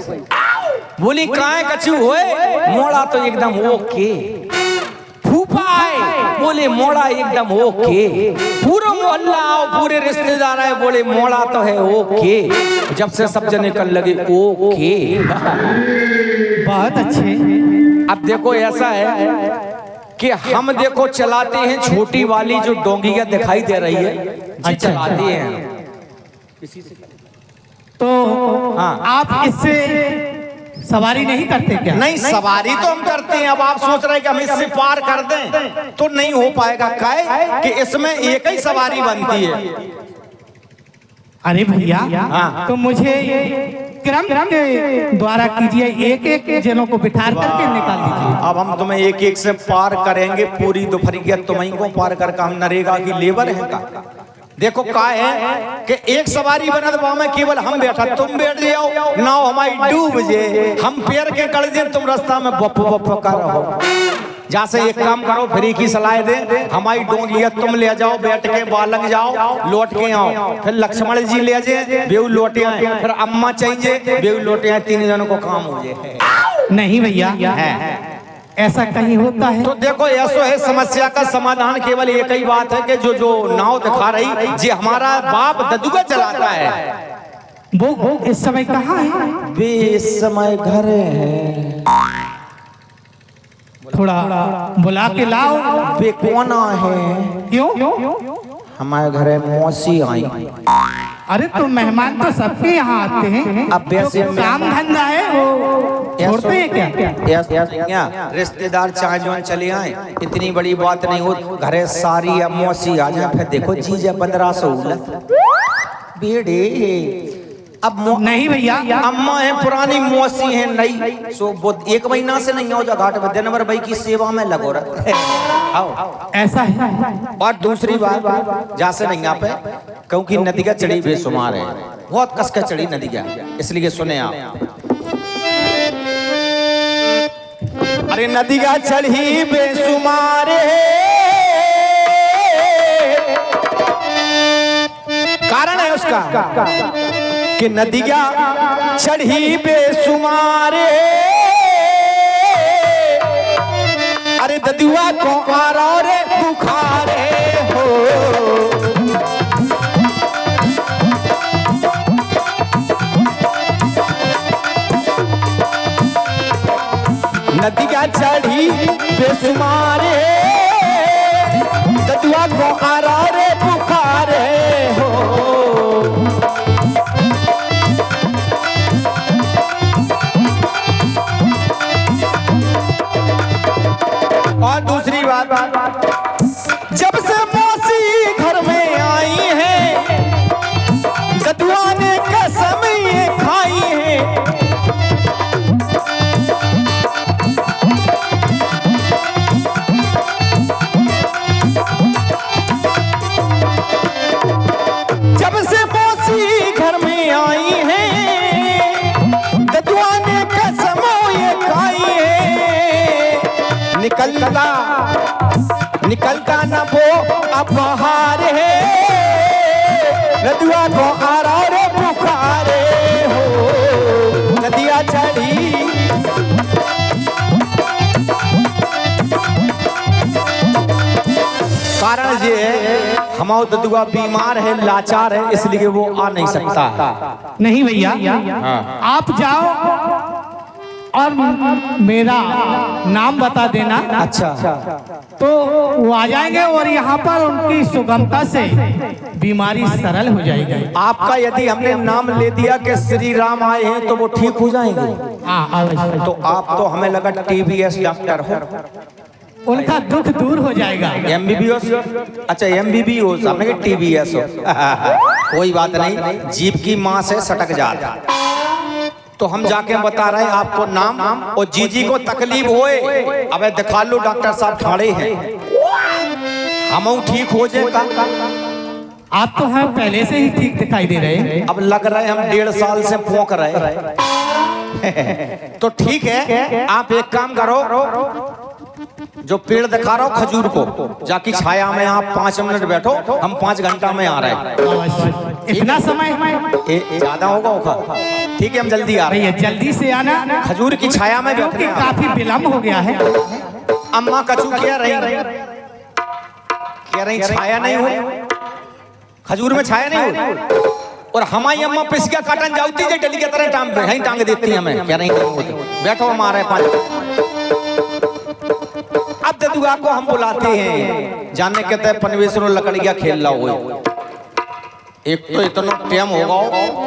बोली काहे कछु होए? मोड़ा तो एकदम ओके। फूफा आए, बोले मोड़ा एकदम ओके। पूरा मोहल्ला आओ, पूरे रिश्तेदार आए, बोले मोड़ा तो है ओके। जब से सब जने कर लगे ओके। बहुत अच्छे। अब देखो ऐसा है कि हम देखो चलाते हैं छोटी वाली जो डोंगिया दिखाई दे रही है, जी चलाते हैं। तो हाँ, आप इससे सवारी नहीं करते क्या? नहीं, सवारी तो हम करते हैं। अब आप सोच रहे हैं कि हम इससे पार कर दें, तो नहीं हो पाएगा। काहे कि इसमें एक ही सवारी बनती है। अरे भैया, हाँ। तो मुझे क्रम के द्वारा कीजिए, एक एक जनों को बिठा करके निकाल दीजिए। अब हम तुम्हें एक एक से पार करेंगे। पूरी दोपहरिया तुम्हें को पार करके हम नरेगा की लेबर है का। देखो का है कि एक सवारी बनत बा में केवल हम बैठा, तुम बैठ जाओ, नाव हमारी डूब जे, हम पैर के कड़ जे, तुम रास्ता में बप बप कर रहो। जैसे एक काम करो, फ्री की सलाह दे, हमारी डोंगिया तुम ले जाओ, बैठ के बालंग जाओ, लौट के आओ। फिर लक्ष्मण जी ले जाए, बेऊ लौटे आए। फिर अम्मा चाहिए, बेऊ लौटे आए। 3 जनों को काम हो जाए। नहीं भैया, ऐसा कहीं होता है? तो देखो ऐसा है, समस्या का समाधान केवल एक ही बात है कि जो नाव दिखा रही जी हमारा बाप ददुआ चलाता है। वो इस समय कहाँ है? वे इस समय घर है। थोड़ा बुला के लाओ। वे कौन है? क्यों? हमारे घर में मौसी आई। अरे तो मेहमान तो सबके यहाँ आते हैं। अब वैसे जो काम धंधा है वो छोड़ते हैं क्या? रिश्तेदार चाहे जो चले आए, इतनी बड़ी बात नहीं हो। घरे सारी अब मौसी आ जाए। फिर देखो जीजा 1500 बेड़े। अब नहीं भैया, अम्मा है पुरानी, मौसी है नई। सो वो 1 महीना से नहीं हो जा घाट में, दिन भर भाई की सेवा में लगो रहे। आओ, ऐसा है। और दूसरी बात जैसे नहीं आप है, क्योंकि नदिया चढ़ी बेसुमार है, बहुत कसकर चढ़ी नदिया, इसलिए सुने आप। अरे नदिया चढ़ी बेसुमार कारण है उसका कि नदिया चढ़ी बेसुमार। अरे ददुआ को आरा रे बुखार हो। नदिया चढ़ी बेसुमार, ददुआ को आरा रे बुखार हो। और दूसरी बात, जब से मौसी घर में आई है, ददुआ ने कसम ये खाई है। जब से मौसी घर में आई है, ददुआ ने कसम ये खाई है। निकलता न वो अब बाहर है, नदिया को आरा रे बुखार हो। नदिया चढ़ी कारण ये है, हमारा ददुआ बीमार है, लाचार है, इसलिए वो आ नहीं सकता। नहीं भैया, हाँ। आप जाओ और मेरा नाम बता देना। अच्छा तो वो आ जाएंगे और यहाँ पर उनकी सुगमता से बीमारी सरल हो जाएगी। आपका यदि हमने नाम ले दिया कि श्री राम आए हैं तो वो ठीक हो जाएंगे। हाँ अवश्य। तो आप तो हमें लगा TBS डॉक्टर हो। उनका दुख दूर हो जाएगा। MBBS? अच्छा MBBS, हमने कहा TBS हो। कोई बात नहीं, जीप की माँ से सटक जाता। तो हम जाके बता रहे हैं आपको नाम, और जीजी को तकलीफ होए, अबे दिखा लो डॉक्टर साहब ठाड़े हैं, हम ठीक हो जाएगा। आप तो हैं पहले से ही ठीक दिखाई दे रहे हैं। अब लग रहे हम 1.5 साल से पोंक रहे। तो ठीक है, आप एक काम करो, जो पेड़ दिखा रहा हो खजूर को, जाकी छाया में आप 5 मिनट बैठो, हम 5 घंटा में आ रहे हैं। इतना समय ज्यादा होगा? ठीक है, हम जल्दी आ रहे हैं। जल्दी से आना, खजूर की छाया में बैठ क्योंकि काफी विलम्ब हो गया है। अम्मा कचू कह रही छाया नहीं हुई, खजूर में छाया नहीं हुई, और हमारी अम्मा पिसिया काटन जाती है डली के तरह टांग पे टांग देती है हमें, कह रही बैठो हम आ रहे 5। अब ददुआ को हम बुलाते हैं, जाने के तय पनवेश्वर लकड़िया खेल रहा हो। एक तो इतना टाइम होगा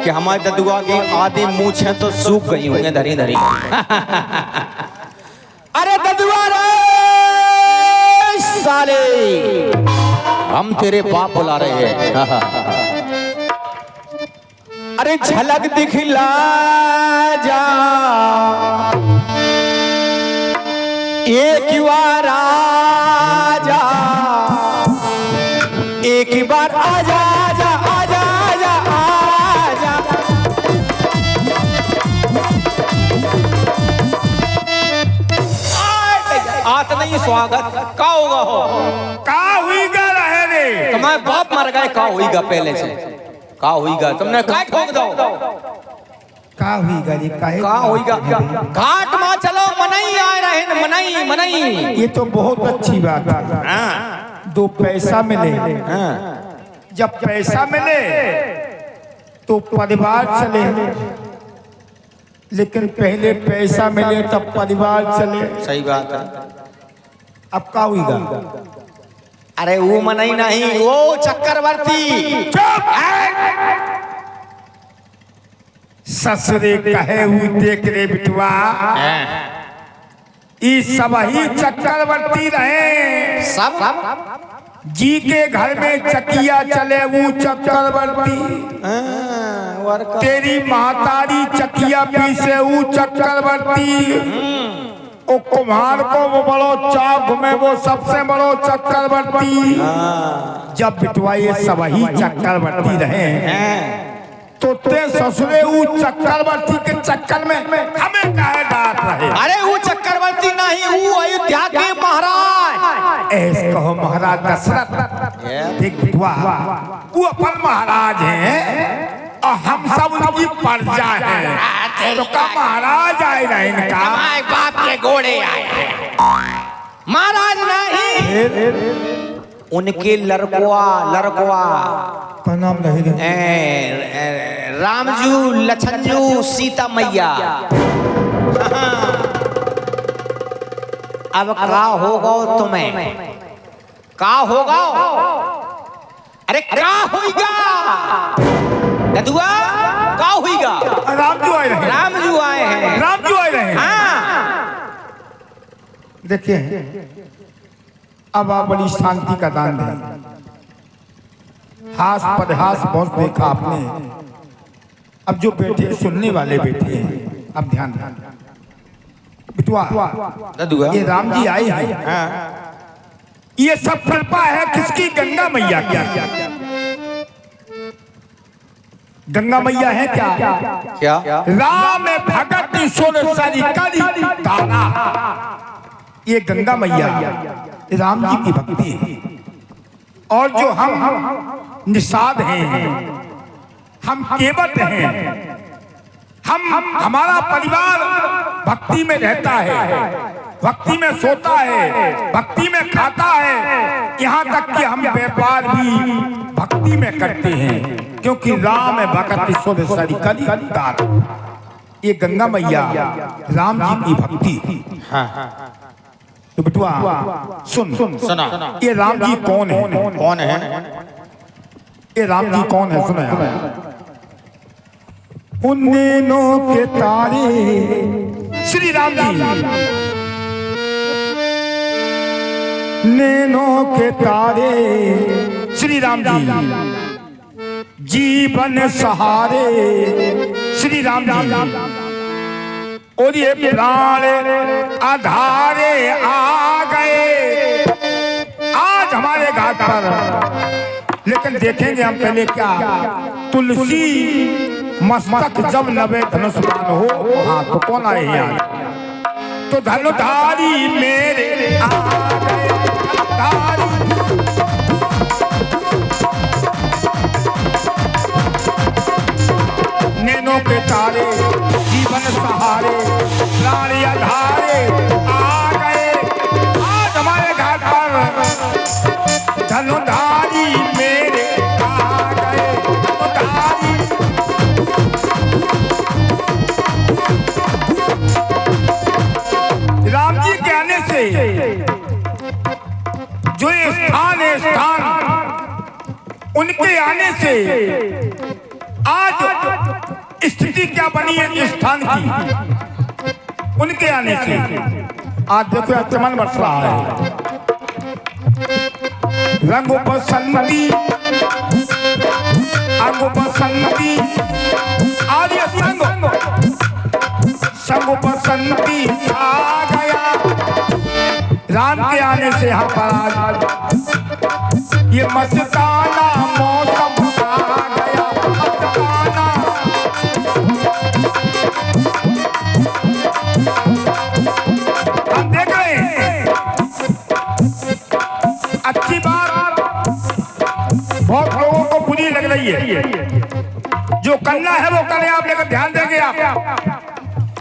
कि हमारे ददुआ की आधी मूछ है तो सूख गई होंगे धरी धरी। अरे ददुआ रे साले, हम तेरे बाप बुला रहे हैं। अरे झलक दिखला जा, एक बार आजा, एक बार आजा, आजा आजा आजा आजा। आत नहीं स्वागत का होगा हो, का हुईगा रहे रे, तुम्हारे बाप मर गए, का हुईगा पहले से, का हुईगा, तुमने काय ठोक दो, का हुईगा ये काहे, का हुईगा, घाट में चलो, मनई आ रहे हैं, मनई मनई। ये तो बहुत अच्छी बात है। हाँ 2 पैसा मिले, हाँ जब पैसा मिले तो परिवार चले, लेकिन पहले पैसा मिले तब परिवार चले। सही बात है। अब का हुईगा? अरे वो मनई नहीं, वो चक्रवर्ती। ससुरे कहे हुई देख रे बिटवा, ई सब ही चक्रवर्ती रहे, सब जी के घर में चकिया चले वो चक्रवर्ती, तेरी महतारी चकिया पीसे वो चक्रवर्ती, ओ कुम्हार को वो बड़ो चाक में वो सबसे बड़ो चक्रवर्ती। जब बिटवा ये सब ही चक्रवर्ती रहे, तो ते ससुरे वो चक्रवर्ती के चक्कर में हमें काहे डांट रहे? अरे वो चक्रवर्ती नहीं, वो अयोध्या के महाराज। ऐसे कहो महाराज दशरथ, देख बिटवा वो अपन महाराज हैं और हम सब उनकी प्रजा हैं, तो का महाराज आए रहे इनका, हमारे बाप के घोड़े आए हैं, महाराज नहीं, उनके लड़कुआ का नाम रहेगा रामजू, लछनजू, सीता मैया। अब का होगा तुम्हें, का होगा? अरे क्या होगा ददुआ, का होगा? रामजू आए रहे, रामजू आए हैं, रामजू आए रहे। हाँ देखिए अब आप बड़ी शांति का दान दें, हास पदहास बहुत देखा आपने, अब जो बैठे सुनने वाले बैठे हैं, अब ध्यान दें बिटवा, ददुआ ये राम जी आए हैं, ये सब कृपा है किसकी? गंगा मैया की। गंगा मैया है क्या? राम भगत सुर सरी करी तारा, ये गंगा मैया राम जी की भक्ति है। और जो हम निषाद हैं, हम केवट हैं, हमारा परिवार भक्ति में रहता है, भक्ति में सोता है, भक्ति में खाता है, यहाँ तक कि हम व्यापार भी भक्ति में करते हैं, क्योंकि राम भगत सुर सरी करी तारा। ये गंगा मैया राम जी की भक्ति। हाँ तो बिटुआ सुन सुना। ये राम जी कौन है? कौन है? ये राम जी कौन है? सुनो यार। उन नैनों के तारे श्री राम जी, नैनों के तारे श्री राम जी, जीवन सहारे श्री राम जी, और ये प्राण आधारे आ गए आज हमारे घाट पर। लेकिन देखेंगे हम पहले क्या, तुलसी मस्तक जब नवे धनुष्मान हो। हाँ तो कौन आए यहाँ? तो धनुधारी मेरे आ गए, धनुधारी नैनों के तारे जीवन सहारे प्राण आधारे आ गए आज हमारे घाट पर। धनुधारी मेरे आ गए, धनुधारी। राम जी के आने से जो ये स्थान है, स्थान उनके आने से आज स्थिति क्या बनी है इस स्थान की। उनके आने से आज देखो चमन बरस रहा है, रंग बसंती, अंग बसंती, आज ये संग बसंती आ गया राम के आने से यहाँ पर। आज ये मस्ताना मौसम आ गया, मस्ताना। हम देख रहे हैं अच्छी बात बहुत लोगों को बुरी लग रही है। जो करना है वो करें आप, लेकर ध्यान देंगे आप।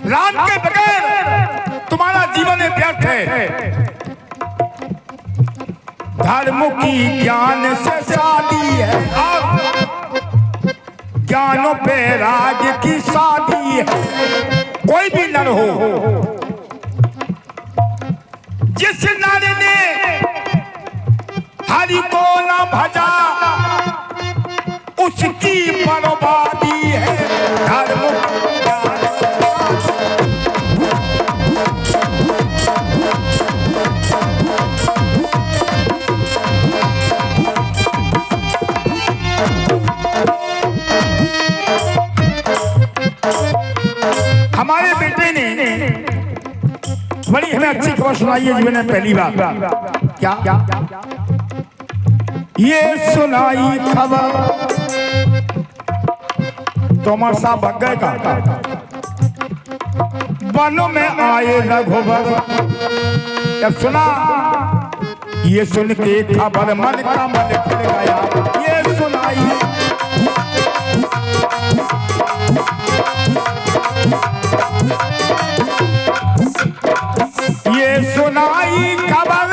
राम के बगैर तुम्हारा जीवन व्यर्थ है। धर्म की ज्ञान से शादी है और ज्ञानों पे राज की शादी है। कोई भी नर हो, जिस नर ने हरि को न भजा उसकी बर्बादी है। धर्म हमारे बेटे ने बड़ी हमें अच्छी खबर सुनाई है जीवन में पहली बार। क्या ये सुनाई खबर तोमर साहब भग गए का वनों में आए रघुबर। जब सुना ये सुन के खबर मन का मन खिल गया। ये सुनाई सुनाई खबर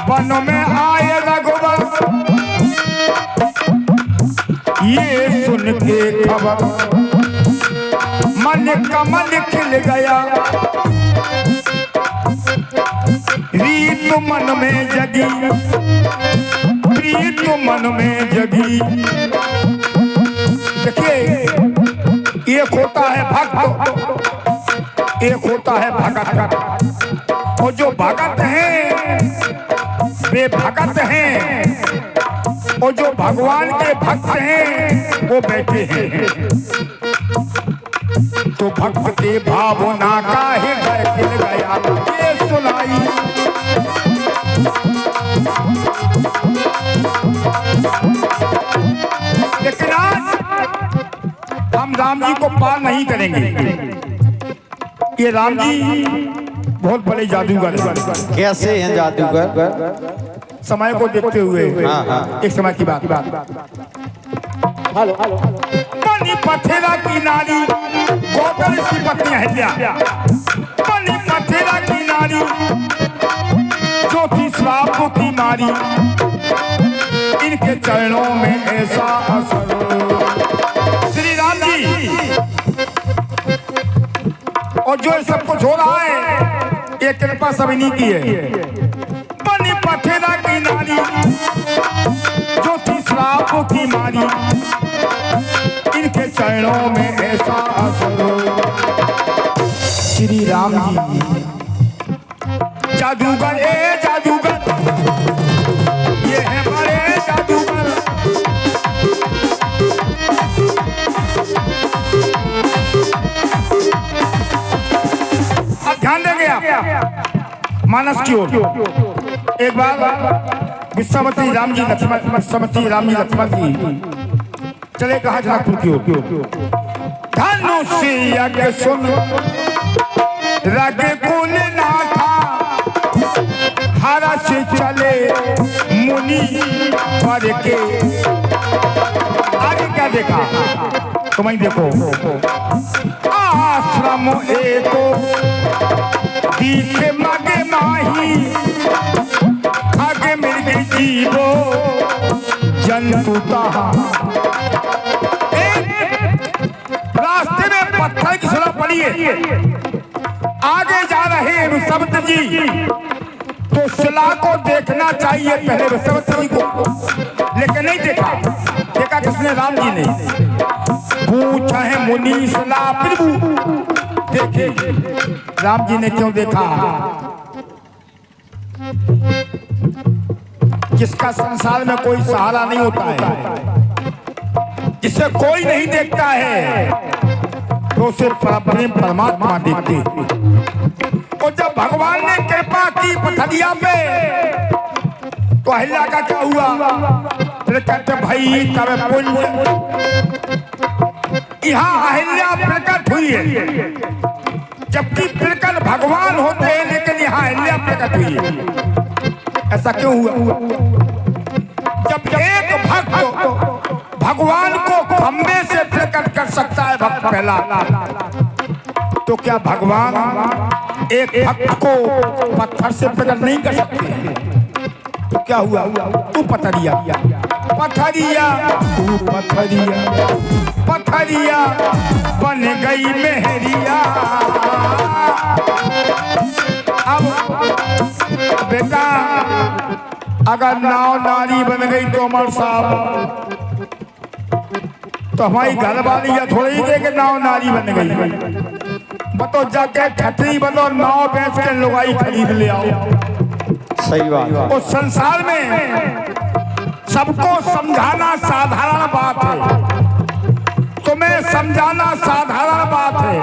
वनों में आए रघुबर। ये सुन के खबर मन का मन खिल गया। रीत मन में जगी, प्रीत मन में जगी। देखिए एक होता है भक्त, एक होता है भगत। और जो भगत हैं वे भगत हैं, और जो भगवान के भक्त हैं वो बैठे हैं। तो भक्त के भावना का हृदय खिल गया। ये सुनाई लेकिन आज हम राम जी को पार नहीं करेंगे। ये राम जी बहुत बड़े जादूगर हैं। कैसे हैं जादूगर? समय को देखते हुए एक समय की बात। पानी पथेरा की नारी गौतम की पत्नी अहिल्या, पानी पथेरा की नारी जो थी श्राप की मारी। इनके चरणों में ऐसा असर। श्री राम जी और जो ये सब कुछ हो रहा है ये कृपा सब इन्हीं की है। बनी पथेरा की नारी जो थी श्राप की मारी, इनके चरणों में ऐसा असर। श्री राम जी जादूगर ए जादूगर, ये है बड़े जादूगर। अब ध्यान देंगे आप मानस की ओर। एक बार विश्वामित्री राम जी लक्ष्मण जी चले कहा जनकपुर की ओर। धनुष यज्ञ सुन रग कुल ना था, हरा से चले मुनि पर के। आगे क्या देखा तुम ही देखो। आश्रम एको दीखे मगे माही, आगे मेरे जीवो जंतु तहा। रास्ते में पत्थर की सुलह पड़ी है, आगे जा रहे ऋषभदेव जी, तो शिला को देखना चाहिए पहले ऋषभदेव जी को, लेकिन नहीं देखा। देखा किसने? राम जी ने। पूछा है मुनि शिला प्रभु देखे, राम जी ने क्यों देखा? जिसका संसार में कोई सहारा नहीं होता है, जिसे कोई नहीं देखता है, तो उसे परमात्मा देखते। और जब भगवान ने कृपा की पथरिया पे, तो अहिल्या का क्या हुआ? प्रकट भई तब पुंज, यहाँ अहिल्या प्रकट हुई है, जबकि प्रकट भगवान होते हैं, लेकिन यहाँ अहिल्या प्रकट हुई है। ऐसा क्यों हुआ? जब एक भक्त भगवान को खंबे से प्रकट कर सकता है, भक्त पहला, तो क्या भगवान एक भक्त को पत्थर से प्रकट नहीं कर सकते? तो क्या हुआ? तू पथरिया पथरिया तू पथरिया पथरिया बन गई मेहरिया। अब बेटा अगर नाव नारी बन गई तो अमर साहब, तो हमारी घर वाली या थोड़ी ही के नाव नारी बन गई। बतो जाके छतरी बनो, नाव बेच के लुगाई खरीद ले आओ। सही बात। उस संसार में सबको समझाना साधारण बात है, तुम्हें समझाना साधारण बात है,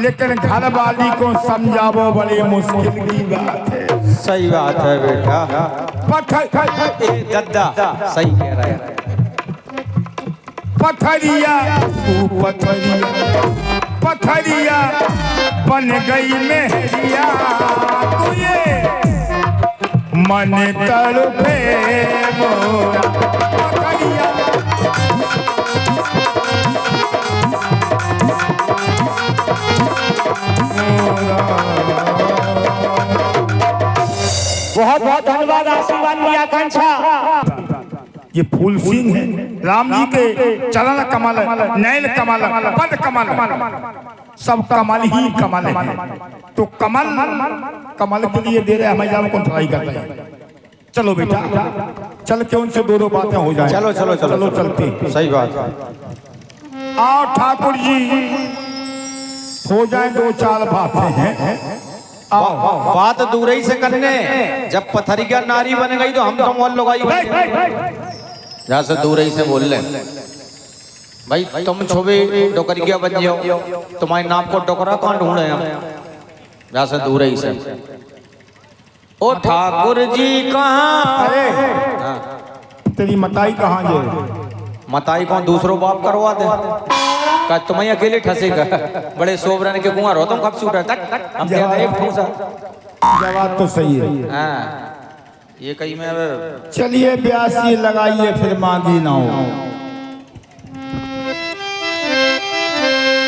लेकिन घर वाली को समझावो बड़ी मुश्किल की बात है। सही बात है बेटा। दद्दा सही कह रहा है। पथरिया तू पथरिया पथरिया बन गई मेहरिया, तू ये मन तड़पे मोरा पथरिया। बहुत बहुत धन्यवाद, आशीर्वाद की आकांक्षा। ये फूल सिंह है राम जी के चरण कमल, नैन कमल, पद कमल, सब कमल ही कमल है। तो कमल कमल के लिए दे रहे हमें जान कौन ट्राई करते हैं। चलो बेटा चल के उनसे दो बातें हो जाए। चलो चलो चलो चलो चलते। सही बात। आओ ठाकुर जी हो जाए दो चार बातें हैं। बात दूर ही से करने, जब पथरिया नारी बन गई तो हम तो मोल लगाई। जहाँ से दूर ही से बोल ले भाई, तुम छोबे डोकरिया बन जाओ, तुम्हारे नाम को डोकरा कहाँ ढूंढे हम? जहाँ से दूर ही से। ओ ठाकुर जी कहाँ? तेरी मताई कहाँ जे? मताई कौन दूसरों बाप करवा दे? का तुम्हें अकेले ठसेगा? बड़े सोबरन के कुआं रहो तुम, कब छूट तक हम जवाब तो सही है। हाँ ये कहीं में अब चलिए ब्यास ये लगाइए फिर मांगी ना हो।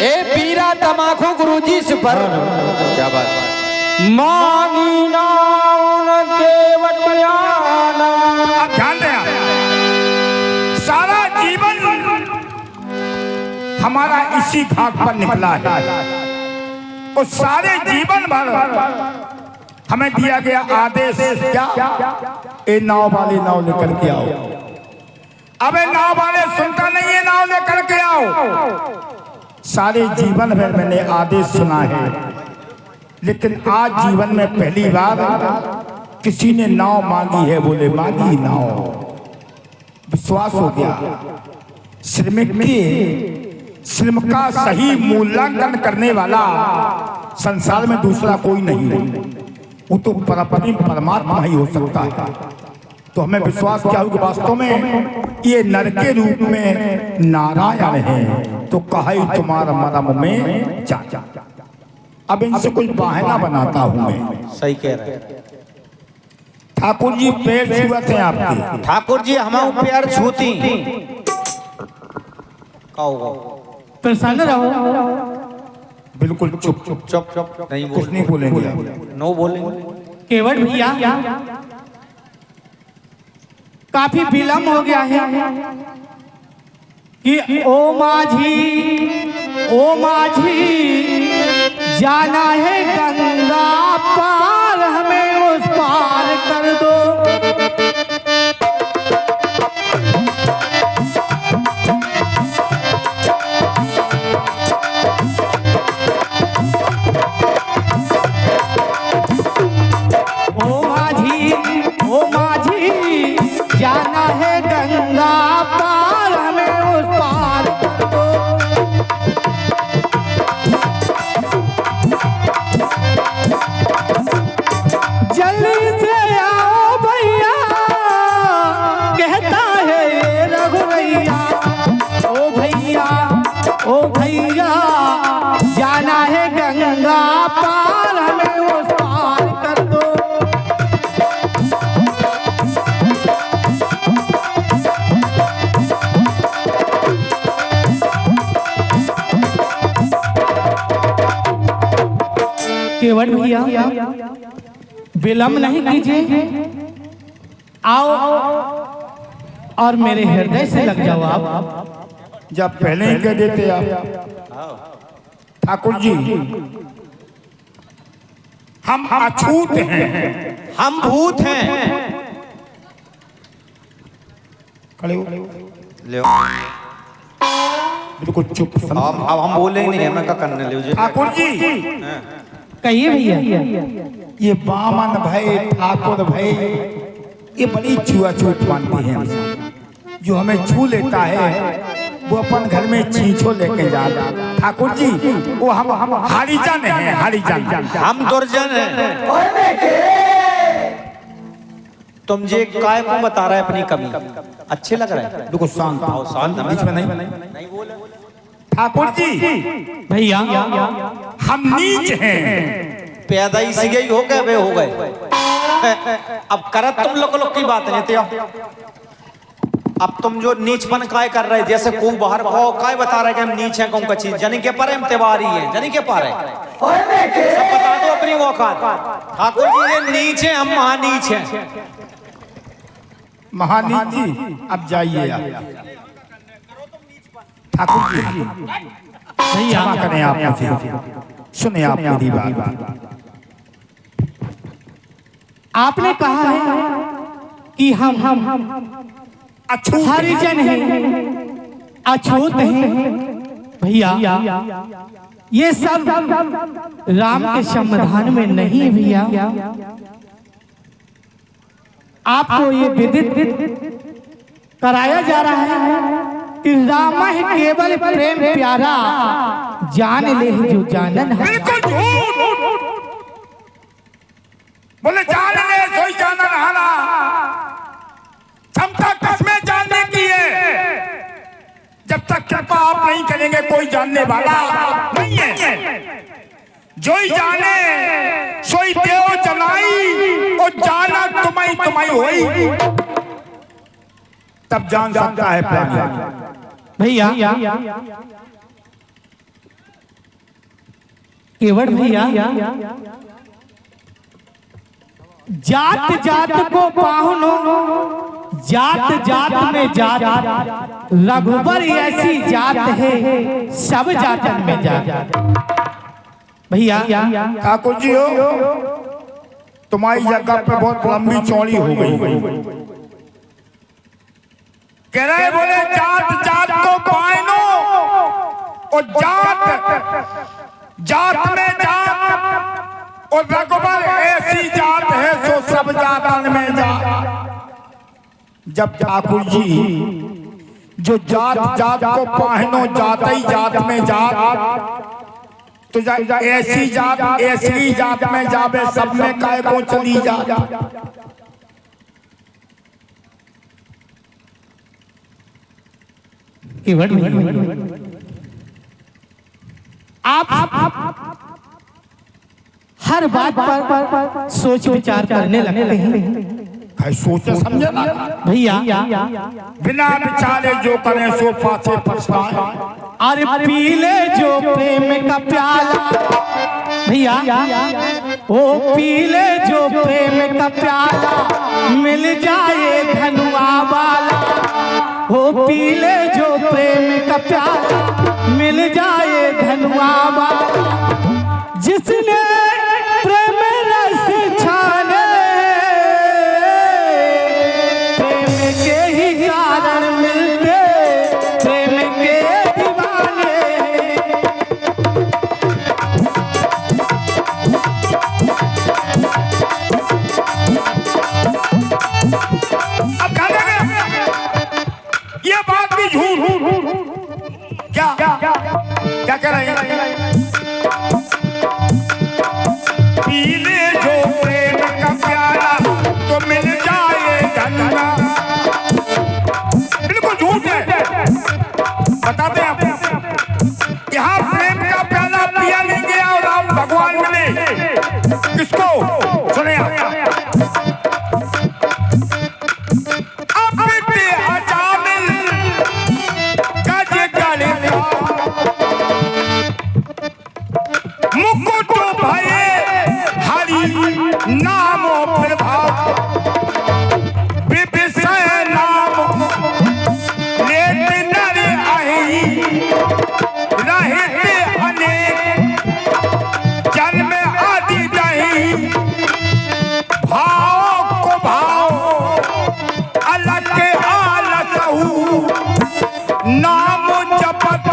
ए पीरा तमाखू गुरुजी से पर क्या बात मांगी ना उनके वटियाना। अब ध्यान दें, सारा जीवन हमारा इसी घाट पर निकला है। और सारे जीवन भर हमें दिया गया आदेश क्या, ए नाव वाले नाव लेकर के आओ। अबे नाव वाले सुनता नहीं है, नाव लेकर के आओ। सारे जीवन भर मैंने आदेश सुना है, लेकिन आज जीवन में पहली बार किसी ने नाव मांगी है। बोले मांगी नाव, विश्वास हो गया। श्रम का सही मूल्यांकन करने वाला संसार में दूसरा कोई नहीं है, वो तो परमात्मा ही हो सकता है। तो हमें विश्वास क्या हो कि वास्तव में ये नर के रूप में नारायण है, तो कहा तुम्हारा मरम में जा। अब इनसे कुछ बहाना बनाता हूं मैं। सही कह रहे हैं ठाकुर जी, पैर छुअत हैं आपके। ठाकुर जी हमारे पैर छूती प्रसन्न रहो, बिल्कुल चुप चुप चुप चुप नहीं कुछ नहीं बोलेंगे आप। नो बोलेंगे। केवट भैया काफी विलम्ब हो गया है कि ओ माझी जाना है गंगा पार, हमें उस पार कर दो। ओ माझी जाना है गंगा पार, हमें उस पार कर दो। जल्दी से आओ भैया, कहता है ये रघुवैया। ओ भैया, ओ भैया जाना है गंगा पार, हमें उस पार कर दो। केवट भैया विलम्ब नहीं कीजिए, आओ और मेरे हृदय से लग जाओ आप। जब पहले ही कह देते आप ठाकुर जी, हम अछूत हैं, हम भूत हैं। खड़े हो, ले बिल्कुल चुप। अब हम बोले नहीं, हमें क्या करने ले। ठाकुर जी कहिए भैया। ये बामन भाई, ठाकुर भाई, ये बड़ी छुआछूत मानते हैं। जो हमें छू लेता है वो अपन घर में छींछो लेके जाता। ठाकुर जी वो हम हरिजन हैं, हरिजन। हम दुर्जन हैं। तुम जे काय को बता रहा है अपनी कमी, अच्छे लग रहे हैं। देखो शांत आओ, शांत बीच में नहीं बोले। ठाकुर जी भैया हम नीच हैं, पैदा ही सीगे ही हो गए, वे हो गए। अब करत तुम लोग की बात नहीं थी। अब तुम जो नीचपन काय कर रहे, जैसे को बाहर खाओ काय बता रहे कि हम नीच हैं, कौन का चीज जनी के पर हम तिवारी हैं, जनी के पर है। सब बता दो अपनी औकात। ठाकुर जी ये नीच हैं, हम महानीच हैं। महानीच जी अब जाइए आप। ठाकुर जी क्षमा करें आप मुझे, सुने आप मेरी बात। आपने कहा है कि हम हरिजन हैं, अछूत हैं। भैया ये सब राम के संविधान में नहीं है भैया। आपको ये विदित कराया जा रहा है कि राम है केवल प्रेम प्यारा, जान ले जो जानन है। बिल्कुल झूठ। बोले जान ले सोई जानन हारा। क्षमता किसमें जानने की है? जब तक कृपा आप नहीं करेंगे कोई जानने वाला नहीं है। जो ही जाने सोई देव जनाई, और जाना तुम्हारी होई, तब जान सकता है प्राणी। भैया केवट भैया जात जात को पाहुनो, जात जात में जात, रघुबर ऐसी जात है सब जातन में जात। भैया ठाकुर जी हो, तुम्हारी जगह पे बहुत लंबी चौड़ी हो गई। कह रहे बोले जात जात को पायनो, और जात में जात, और रघुबर ऐसी जात है सो सब जातन में जात। जब ठाकुर जी जो जात जात को पाहनो, जात ही जात में जात, तो ऐसी जात में जावे सब में काय को चली जात। आप हर बात पर सोच विचार करने लगते हैं। सोचे समझे ना भैया, बिना विचारे जो करें सो पाछे पछताए। अरे पीले जो प्रेम का प्याला, भैया ओ पीले जो प्रेम का प्याला, मिल जाए धनुआ वाला। ओ पीले जो प्रेम का प्याला, मिल जाए धनुआ वाला। जिसने प्रेम रस छाने, प्रेम के ही कारण मिलते प्रेम के दीवाने। अब ये बात भी झूठ, क्या क्या कह रहे हैं? पीले जो प्रेम का प्याला, तो मिल जाए धनुआ। बिल्कुल झूठ है, बताते हैं आपको। यहाँ प्रेम का प्याला पिया नहीं गया और राम भगवान मिले किसको? सुने आप। मुकुट भये हरि नामो प्रभाव, विभीषण नाम लेते नर अहि, रहते अनेक जन्म आदि दही। भाव को भाव अलग आलसहु, नाम जपत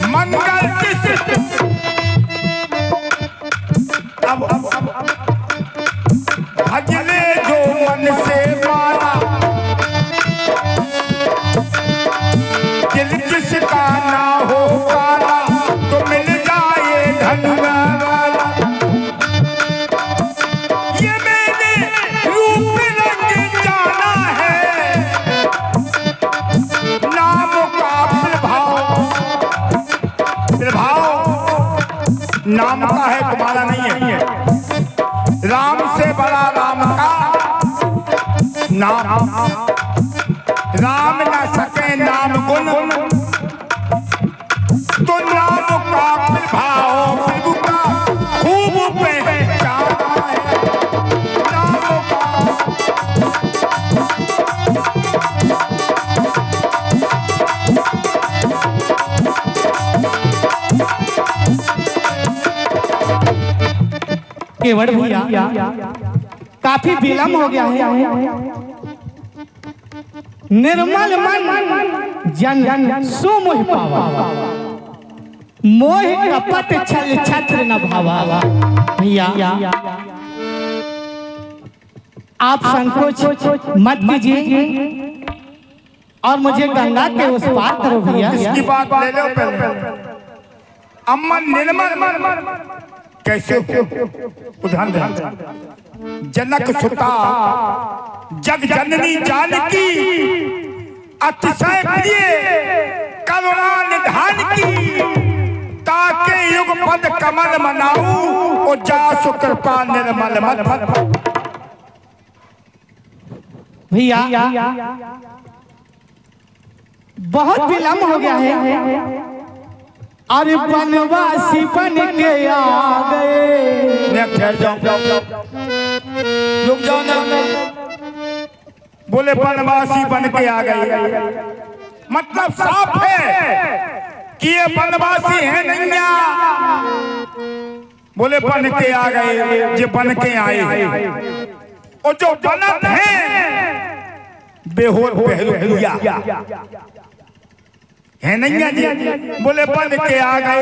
मंगल किस। अब भजले जो मन से माना, दिल जिसका ना हो काला, तो मिल जाए धनुआ वाला। ये मैंने रूप रंग जाना है, नाम का प्रभाव नाम का है, तुम्हारा नहीं है। राम से बड़ा राम का नाम, राम न सके नाम गुण, तो नाम का प्रभाव प्रभु का खूब पहचाना है। नाम केवड़ भैया, काफी विलम्ब हो गया है। निर्मल मन जन सो मोह पावा, मोह कपट छल छत्र न भावा। भैया आप संकोच मत कीजिए और मुझे गंगा के उस पार करो भैया। इसकी बात ले लो पहले। अमन निर्मल कैसे उदाहरण दे। जनक सुता जग जननी जानकी, अतिशय प्रिय करुणा निधान की। ताके युग पद कमल मनाऊ, और जासु कृपा निर्मल मत। भैया बहुत विलम्ब हो गया है। अरे वनवासी बन के आ गए। ठहर जाओ, रुक जाओ ना। बोले वनवासी बन के आ गए, मतलब साफ है कि ये वनवासी है नैया। बोले बन के आ गए, ये बन के आए, और जो बनत है बेहोर बहरुपिया है नैया जी। बोले बन के आ गए,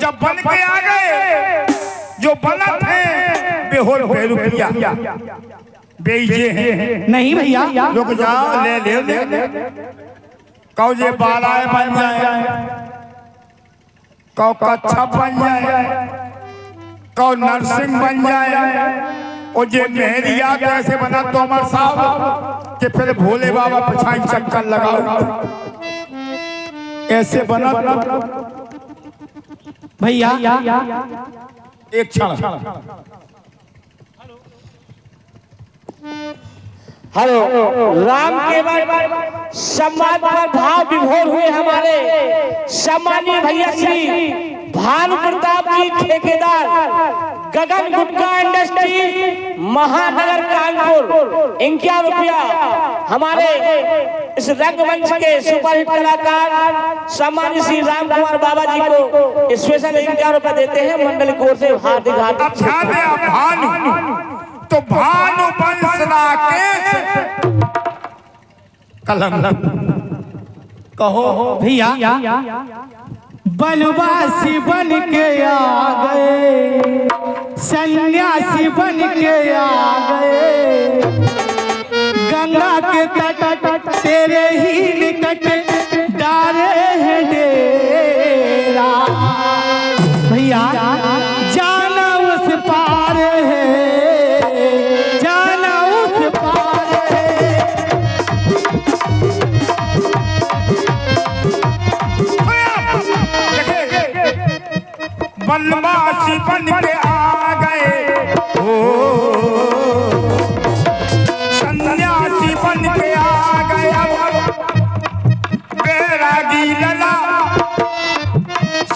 जब बन के आ गए जो बनत है बेहोर बहरुपिया बेईजे हैं। नहीं भैया, रुक जाओ, ले ले ले कहो जे बालाए बन जाए, कहो कच्छप बन जाए, कहो नरसिंह बन जाए, और जे मेहरिया कैसे बना तोमर साहब कि फिर भोले बाबा पछाई चक्कर लगाओ, ऐसे बना भैया। एक क्षण, हेलो, राम के बाद सम्मान पर भाव विभोर हुए हमारे सम्मानीय भैया श्री भानु प्रताप जी ठेकेदार, गगन गुटका इंडस्ट्री, महानगर कानपुर, 51 रुपया हमारे इस रंगमंच के सुपरहिट कलाकार सम्मानित श्री राम कुमार बाबा जी को स्पेशल 51 रुपया देते हैं मंडल की ओर से। हार्दिक हार्दिक भानु तो भानु वंश राकेश कलम कहो भैया, बनवासी बन के आ गए, सन्यासी बन के आ गए, गंगा के तट तेरे ही निकट डारे हैं डेरा। भैया जाना उस पार है, जाना उस पार है। बनवासी बन के आ गए, ओ सन्यासी बन के आ गया, बैरागी लला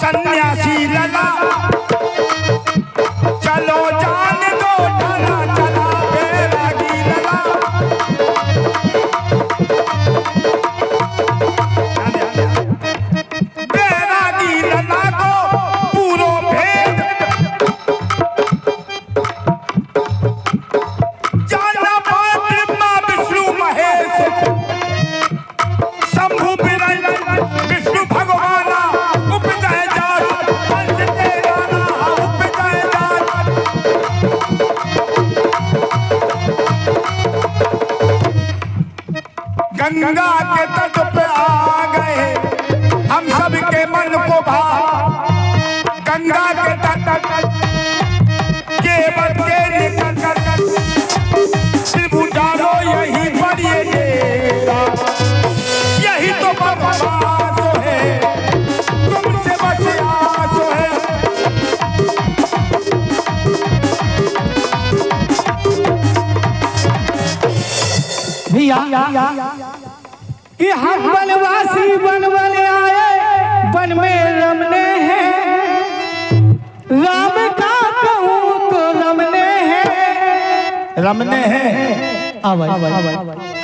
सन्यासी लला, चलो जान दो ढला चला बैरागी लला। बैरागी लला को पूरो भेद जाना पात्र मां विष्णु महेश, शंभु बिरल विष्णु भगवाना, उपजय जात पंच तेराना, उपजय जात। गंगा के तट पे आ गए, हम सब के मन को भा, गंगा के तट के बद के निकल कर त्रिभु डालो यही पर ये डेरा, यही तो बदमाश है, तुमसे बस आस है। भैया कि हम बनवासी बन बन आए, वन में रमने हैं, राम का कहूँ तो रमने हैं, रमने हैं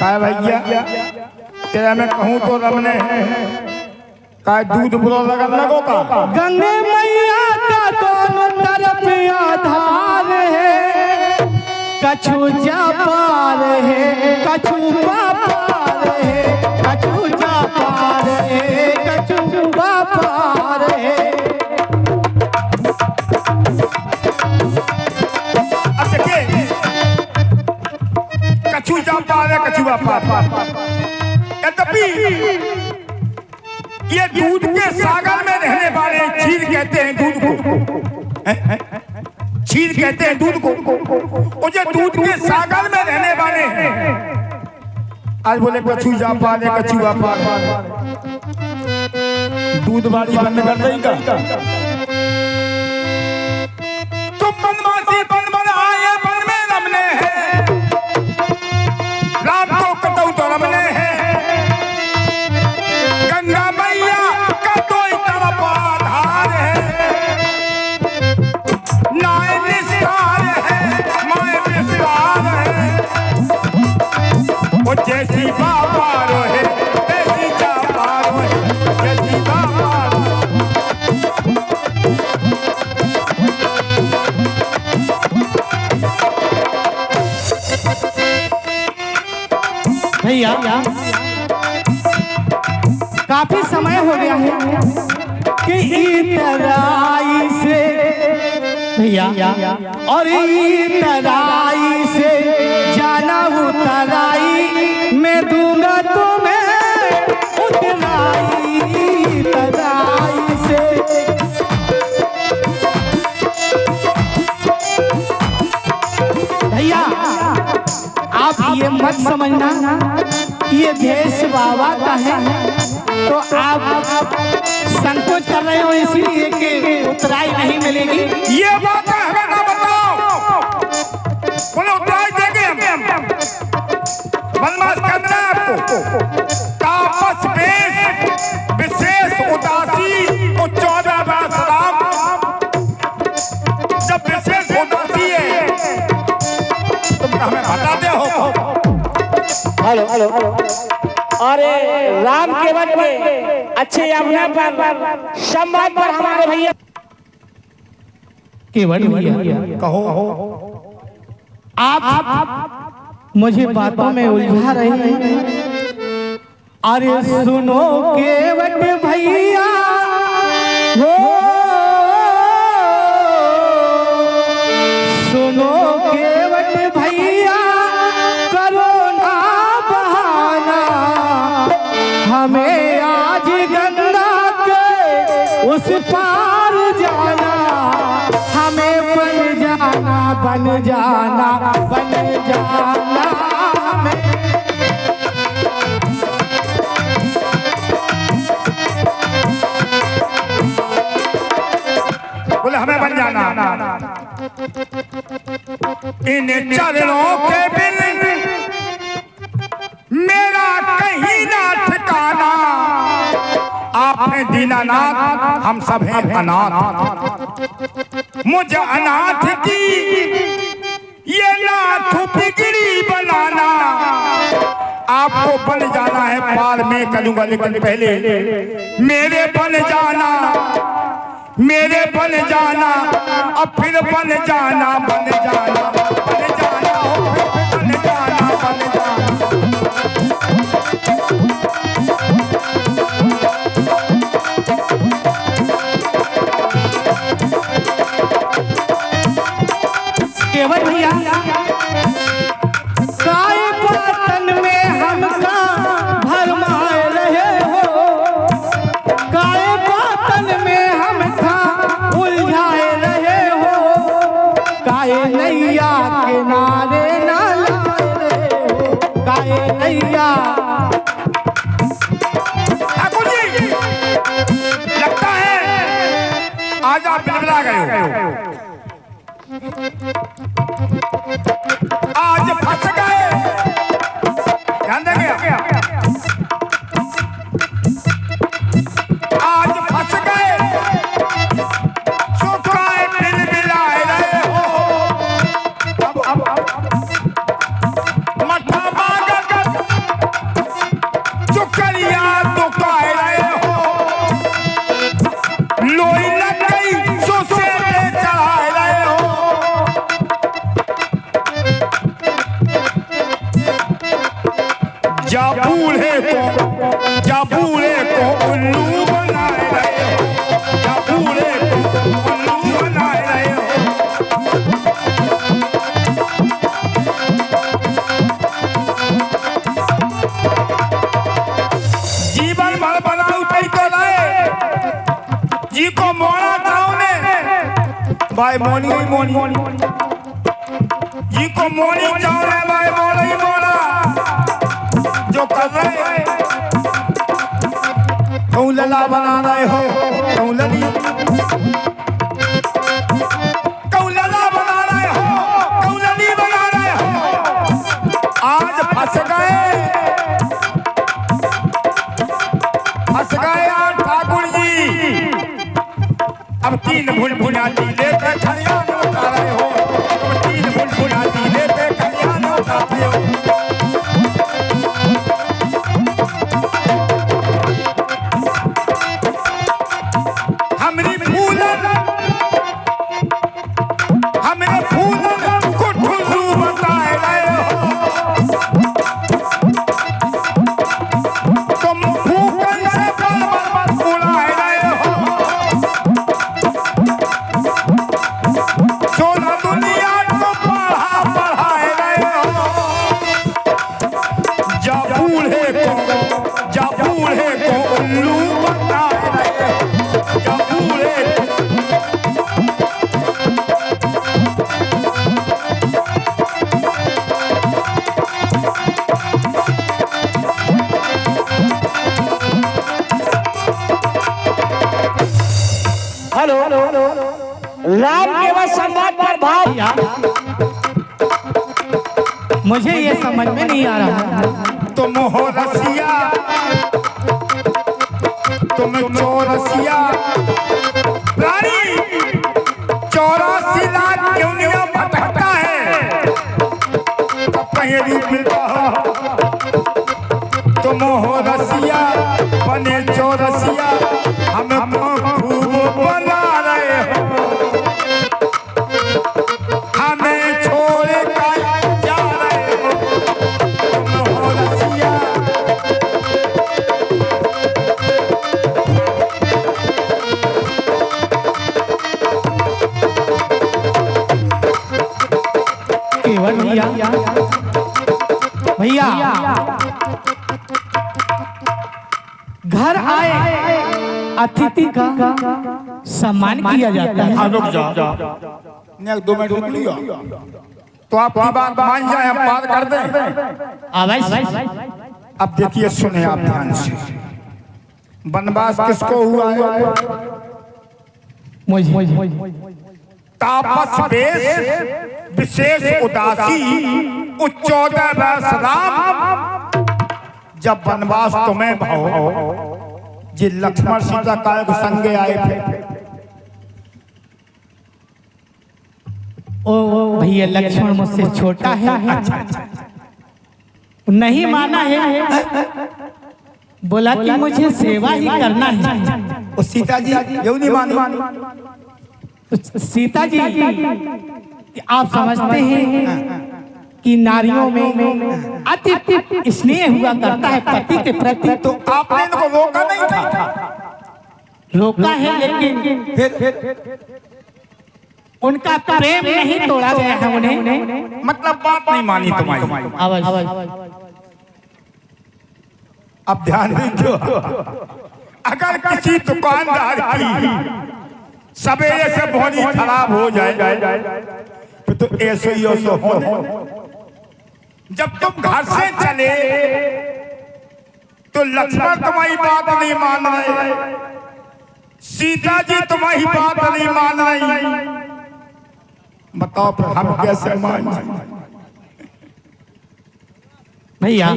काय भैया, तेरा मैं कहूँ तो रमने हैं, काय दूध बुरा लगन लगो का। गंगे मैया का दोनों तरफ आधार है, कछु जा पार है, कछु पार है, कछु जा पार है, कछु पार है। अब देखिए, कछु जा पार है, कछु पार, यद्यपि ये दूध के सागर में रहने वाले क्षीर कहते हैं दूध को, क्षीर कहते हैं दूध को, और ये दूध के सागर में रहने वाले हैं। आज बोले कछु जा पार है, कछु पार, दूध वाली बंद कर देगा। तुम बनवासी बन बन आए, बन में रमने हैं, राम को कतौ तो रमने हैं, गंगा मैया का तो तरफ आधार है, नाय निस्तार है, माय विस्तार है, वो जैसी बाबा रोहे वैसी जा पार है, जैसी बाबा काफी समय हो गया है कि इतराई से भैया और इतराई से जाना उतराई मैं दूंगा तुम्हें उतराई इतराई से। भैया आप ये मत समझना ये भेष बाबा का है तो आप संकोच कर रहे हो इसीलिए कि उतराई नहीं मिलेगी। ये बात है, हमें ना बताओ, बोले उतराई देंगे हम। बनवास करना है आपको, तापस वेश विशेष उदासी और 14 वर्ष राम। जब विशेष उदासी है तुम हमें बताते हो। हेलो अरे राम के वट में अच्छे यमुना पर संवाद पर हमारे भैया केवट भैया कहो आप मुझे बातों में उलझा रहे हैं। अरे सुनो केवट भैया हो सुनो केवट भैया करो ना बहाना हमें आज गंगा के उस पार जाना हमें बन जाना बन जाना बन जाना हमें। बोले हमें बन जाना इन चरणों के बिन मेरा कहीं ना ठिकाना। आपने दीनानाथ हम सब हैं अनाथ। मुझे अनाथ की ये नाथ बिगड़ी बनाना। आपको बन जाना है पार में करूंगा लेकिन पहले मेरे बन जाना मेरे बन जाना अब फिर बन जाना बन जाना बन जाना हो फिर बन जाना बन जाना। केवट भैया काय पातन में हमका भरमाए रहे हो काय पातन में हमका उलझाए रहे हो काय नैया किनारे ना लाए रहे हो काय नैया। ठाकुर जी लगता है आज आप बिलबिला गए हो। आज फंस गए ध्यान देंगे आज फंस गए सुखाए बिलबिलाए रहे हो। मठा मांगकर चुकलिया दुखाए रहे हो। लोई लग गई सुसे में चढ़ाए रहे हो। जा बूढ़े को उल्लू बनाए रहे हो। जा बूढ़े को उल्लू बनाए रहे हो। जीवन भर बनाऊ तई को लाए जी को मोड़ा चावने भाई मोनी मोनी जी को मोनी चावने भाई मोड़ा ही मोड़ा जो कर रहे हैं कहूँ लला बना रहे हो कहूँ लली कहूँ लला बना रहे हो कहूँ लली बना रहे हो। आज फंस गए आज ठाकुर जी। अब 3 भुनभुनाती लेकर खलियान उठा रहे हो। अब 3 भुनभुनाती लेकर खलियान उठा रहे हो। को ठुल्लू बताए रहे हो। राम केवल संवाद पर भाव। मुझे ये समझ में नहीं आ रहा। तुम हो रसिया, तुम चौरसिया, रानी 84 लाख दुनिया भटकता है, तब कहीं रूप मिलता हो। तुम हो रसिया बने चौरसिया, हमको खूब बना रहे हो, हमें छोड़ कर जा रहे हो। तुम हो रसिया, केवल भैया घर आए अतिथि का सम्मान किया जाता है। हाँ, रुक जाओ, 2 मिनट रुक लियो, तो आपकी बात मान जाए, हम बात कर दें। अब देखिए, सुने आप ध्यान से, वनवास किसको हुआ है? मुझे तापस वेश विशेष उदासी, 14 वर्ष राम जब वनवास तुम्हें भाव, जी लक्ष्मण सीता काय को संगे आए थे। ओ भैया, लक्ष्मण मुझसे छोटा है। नहीं माना है, बोला कि मुझे सेवा ही करना है। और सीता जी यूं नहीं मानी। सीता जी, आप समझते हैं कि नारियों में अति स्नेह हुआ करता है पति के प्रति, तो आपने इनको रोका नहीं था? रोका है, लेकिन फिर उनका प्रेम नहीं तोड़ा गया है उन्हें। मतलब बात नहीं मानी तुम्हारी। अब ध्यान दीजिए, अगर किसी दुकानदार की सवेरे से बोनी खराब हो जाए तो ऐसे ही होने। जब तुम घर से चले तो लक्ष्मण तुम्हारी बात नहीं मान रहे, सीता जी तुम्हारी बात नहीं मान रही, बताओ फिर हम कैसे मान जाए? भैया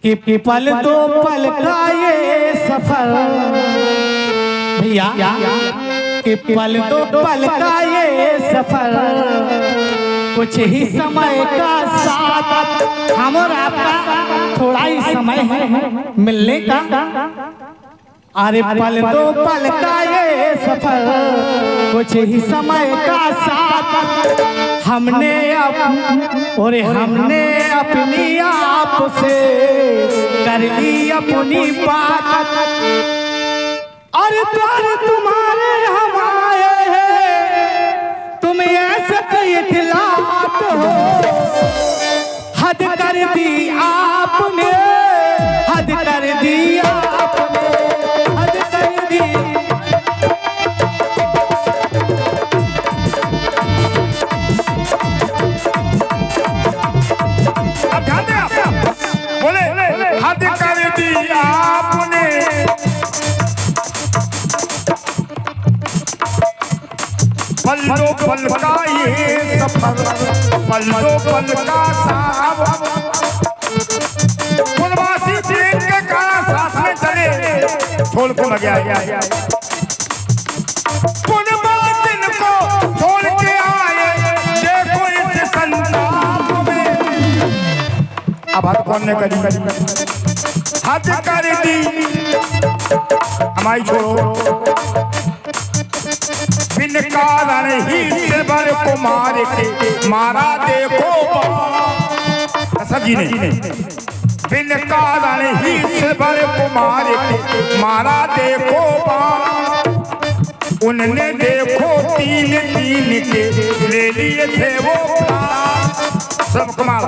कि पल दो पल का ये सफर, भैया कि पल दो पल का ये सफर, कुछ ही समय का साथ, हम और आपका थोड़ा ही समय है मिलने का। अरे पल दो पल का ये सफर, कुछ ही समय का साथ, हमने अपनी आप से कर ली अपनी बात। अरे द्वार तुम्हारे हम आए हैं, तुम ऐसे इतलात हो, हद कर दी आपने, हद कर दी आपने, हद कर दी। बोले हद कर दी आपने, पल दो पल का ये सफर, पल दो पल का साहब, वनवासी प्रेम के कारण साथ में चले, छोड़ को लग गया। वनवासिन को छोड़ के आए, देखो इस संसार में। अब हद कौन ने करी? हद कर दी हमारी, छोड़ो। बिन कारण ही सिरवर को मार के मारा देखो सजी ने, बिन कारण ही सिरवर को मार के मारा देखो, उनने देखो 3 के ले लिए थे वो प्राण। सब कमाल,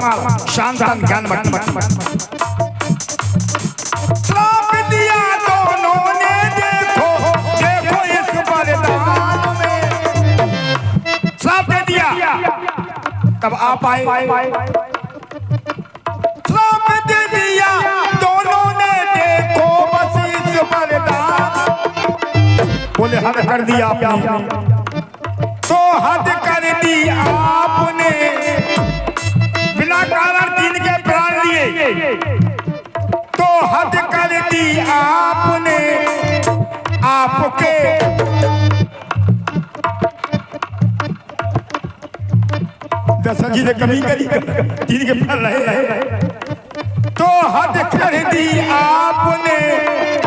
शानदार ज्ञान श्राप दिया दोनों ने, देखो देखो इस बलिदान में, श्राप दे दिया। तब आप आए, श्राप दे दिया दोनों ने, देखो बस इस बलिदान। बोले हद कर दिया आपने, तो हद कर दी आपने, बिना कारण तीन के प्राण लिए, तो हद कर दी आपने, आपके दशरथ जी ने कमी करी, तीन के प्राण रहे, तो हद कर दी आपने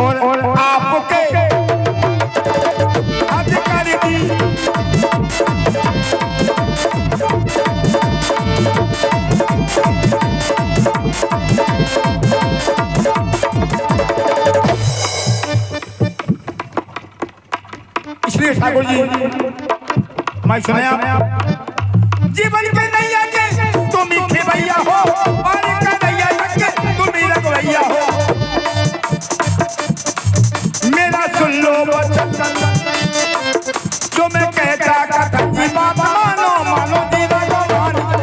और आपके हद कर दी। इसलिए ठाकुर जी मैं सुने आप जीवन के नैया के तुम मीठे भैया हो, पानी का नैया के तुम मेरा भैया हो, मेरा सुन लो वचन जो मैं कहता कथन जी बात मानो, मानो जी रागो मान जा,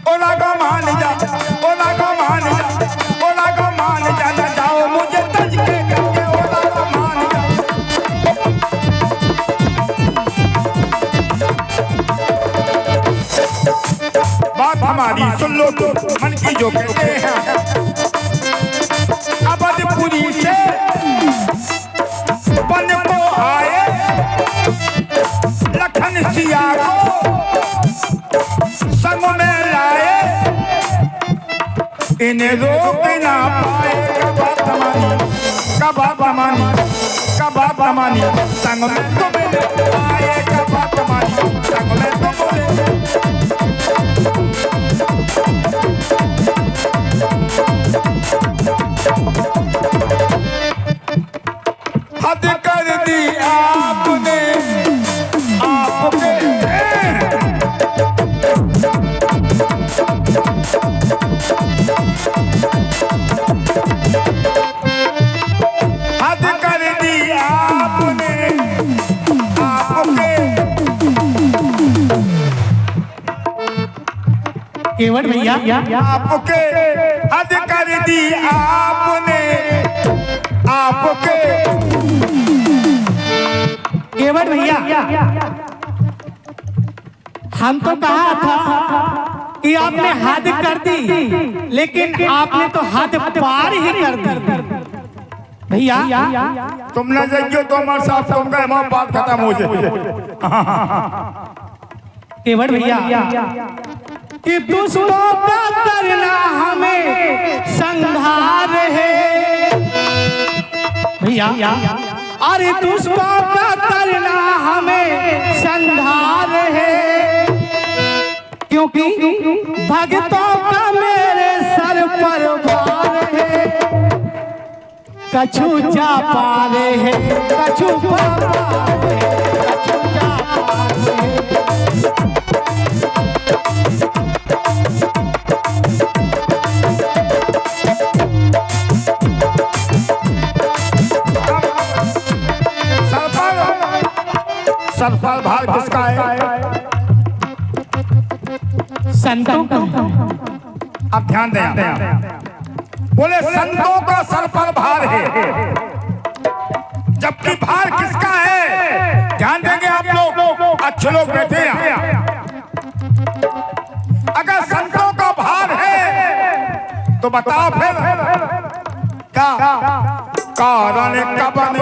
ओ रागो मान जा, ओ रागो मान जा, ओ रागो मान जा, न जाओ मुझे तज के करके, ओ रागो मान जा। बात हमारी सुन लो तो मन की जो कहते हैं, अवधपुरी से वन को आए लखन सिया को संग में लाए, इन्हें रोक ना पाए, कबाब तमानी संग में तुम्हें आए, कबाब तमानी संग में तुम बोले। हद कर दी आपने, आपके हद कर दी आपने, आपके केवट भैया आपके हद कर दी आपने, आपके केवट भैया हम तो कहा था कि आपने हद कर दी, लेकिन आपने तो हद पार ही कर दी भैया। तुम न जाइयो तो हमारे साथ तुम का बात खत्म हो जाए। केवट भैया कि दुष्टों का करना हमें संहार है भैया, अरे दुष्टों का करना हमें संहार है, क्योंकि भक्तों का मेरे सर पर भार है, कछु जा पारे है, कछु पारे है, कछु जा पारे है। सरफल भार किसका है? संतों का। अब ध्यान दें, बोले संतों का सरफल भार है, जबकि भार किसका है? ध्यान देंगे आप लोग, अच्छे लोग बैठे हैं। अगर संतों का भार है तो बताओ फिर क्या कारण कबन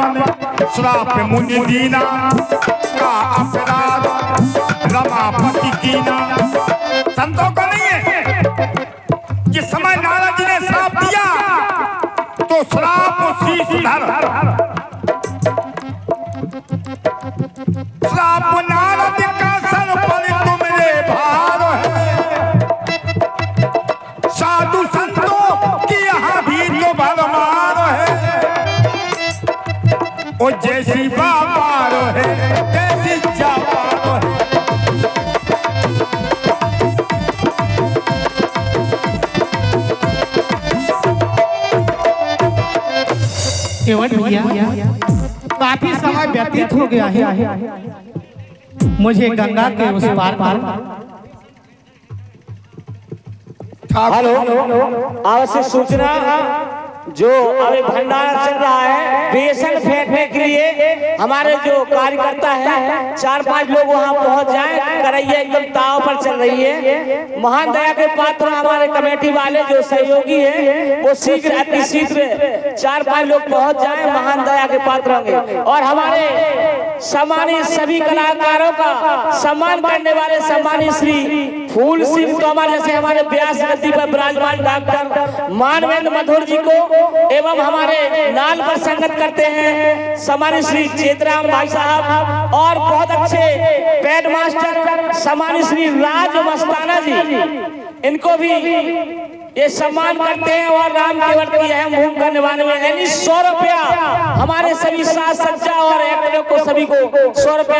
श्राप मुनि दीना का अपराध रमापति कीना। संतों का नहीं है, जिस समय नारद जी ने श्राप दिया तो श्राप शीश धर, श्राप नारद का सर पर तुमरे भार है, साधु संतों की यहाँ भी तो भरमार है, ओ जैसी बाबार है जैसी जापार है। केवट भैया काफी समय व्यतीत हो गया है, मुझे गंगा के उस पार हेलो, आवश्यक सूचना, जो अभी भंडारा चल रहा है बेसन फेंकने के लिए हमारे जो कार्यकर्ता है 4-5 लोग वहाँ पहुँच जाएं। करैया एकदम ताव पर चल रही है। महान दया के पात्र हमारे कमेटी वाले जो सहयोगी हैं वो शीघ्र अति शीघ्र 4-5 लोग पहुँच जाएं, महान दया के पात्र होंगे। और हमारे सम्मानित सभी कलाकारों का सम्मान करने वाले सम्मानित श्री फूल सिंह तोमर जैसे हमारे व्यास गद्दी पर विराजमान डॉक्टर मानवेंद्र मधुर जी को एवं हमारे नाल पर संगत करते हैं सम्मानित श्री चेतराम भाई साहब और बहुत अच्छे पैड मास्टर सम्मानित श्री राज मस्ताना जी, इनको भी ये सम्मान करते हैं। और राम केवल की अहम भूमिका निभाने में यानी 100 रुपया हमारे सभी साज सज्जा और एक्टरों को सभी को 100 रुपए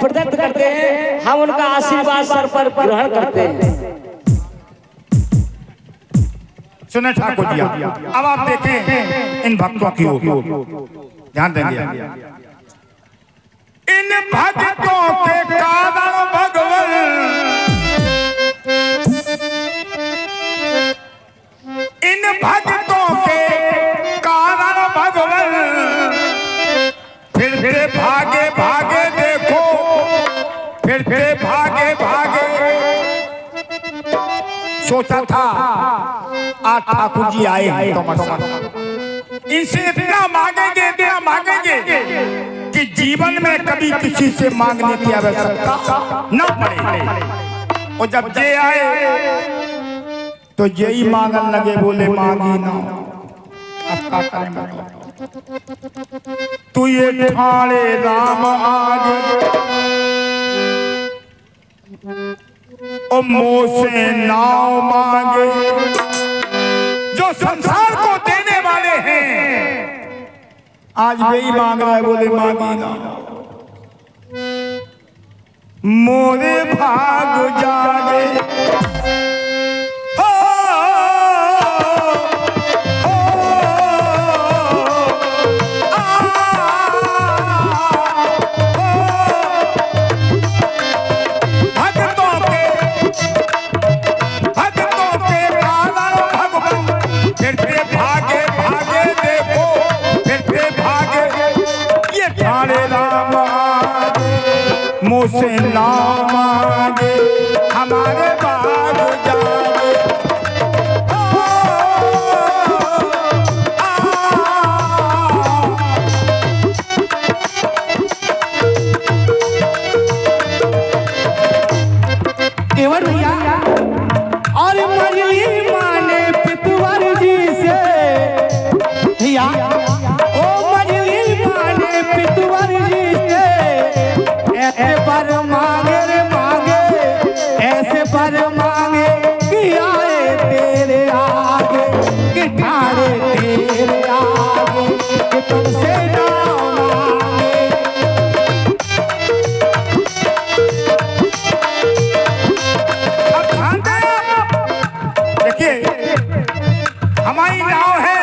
प्रदत्त करते हैं। हम उनका आशीर्वाद सर पर ग्रहण करते हैं। सुने ठाकुर जी, अब आप देखें इन भक्तों की ओर, ध्यान देंगे। इन भक्तों के कारण भगवान, इन भक्तों के कारण भगवान फिर से भागे भागे देखो, फिर से भागे भागे। सोचा था आज ठाकुर जी आए हैं तोमर साहब, इनसे इतना मांगेंगे कि जीवन में कभी किसी से मांगने की आवश्यकता न पड़े। और जब ये आए तो यही मांगन लगे, बोले मांगी ना। अब क्या करें बताओ, तू ये ठाणे राम आज ओ मोसे नाव मांगे, जो संसार को देने वाले हैं आज वही मांग रहा है, बोले मांगी ना। मोरे भाग जागे मुझसे नाम मांगे, हमारे बाग जागे। एवर भैया और मजली माने पितवर जी से भैया, ओ मजली माने पितवर जी से ऐसे पर मांगे रे मांगे, ऐसे पर मांगे कि आए तेरे आगे, कि ठाड़े तेरे आगे, कि तुमसे ना मांगे। अब ध्यान देखिए, हमारी नाव है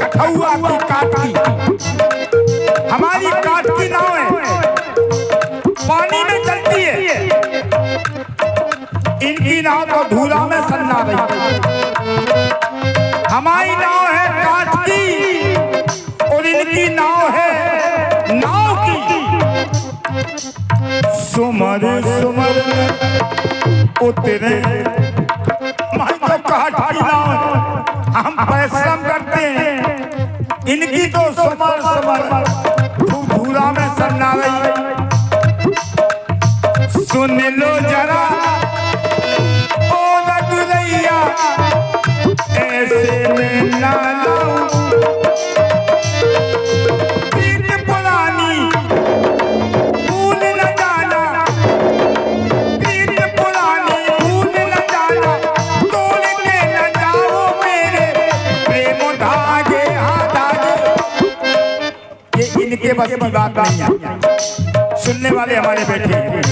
कठौआ की काट की, हमारी काट की नाव है, पानी में चलती है। इनकी नाव तो धूला में सन्ना रही। हमारी नाव है काठ की और इनकी नाव है नाव की। सुमर सुमर उतरे, हमारी तो काठ की नाव है, हम परिश्रम करते हैं। इनकी तो सुमर सुमर धूला में सन्ना रही। सुन लो जरा ओ रघुरैया, ऐसे में ना लाऊं प्रीत पुरानी, भूल न जाना, प्रीत पुरानी भूल न जाना, तोड़ के न जाओ मेरे प्रेम धागे। हाँ धागे, ये इनके बस की बात नहीं है, सुनने वाले हमारे बैठे हैं।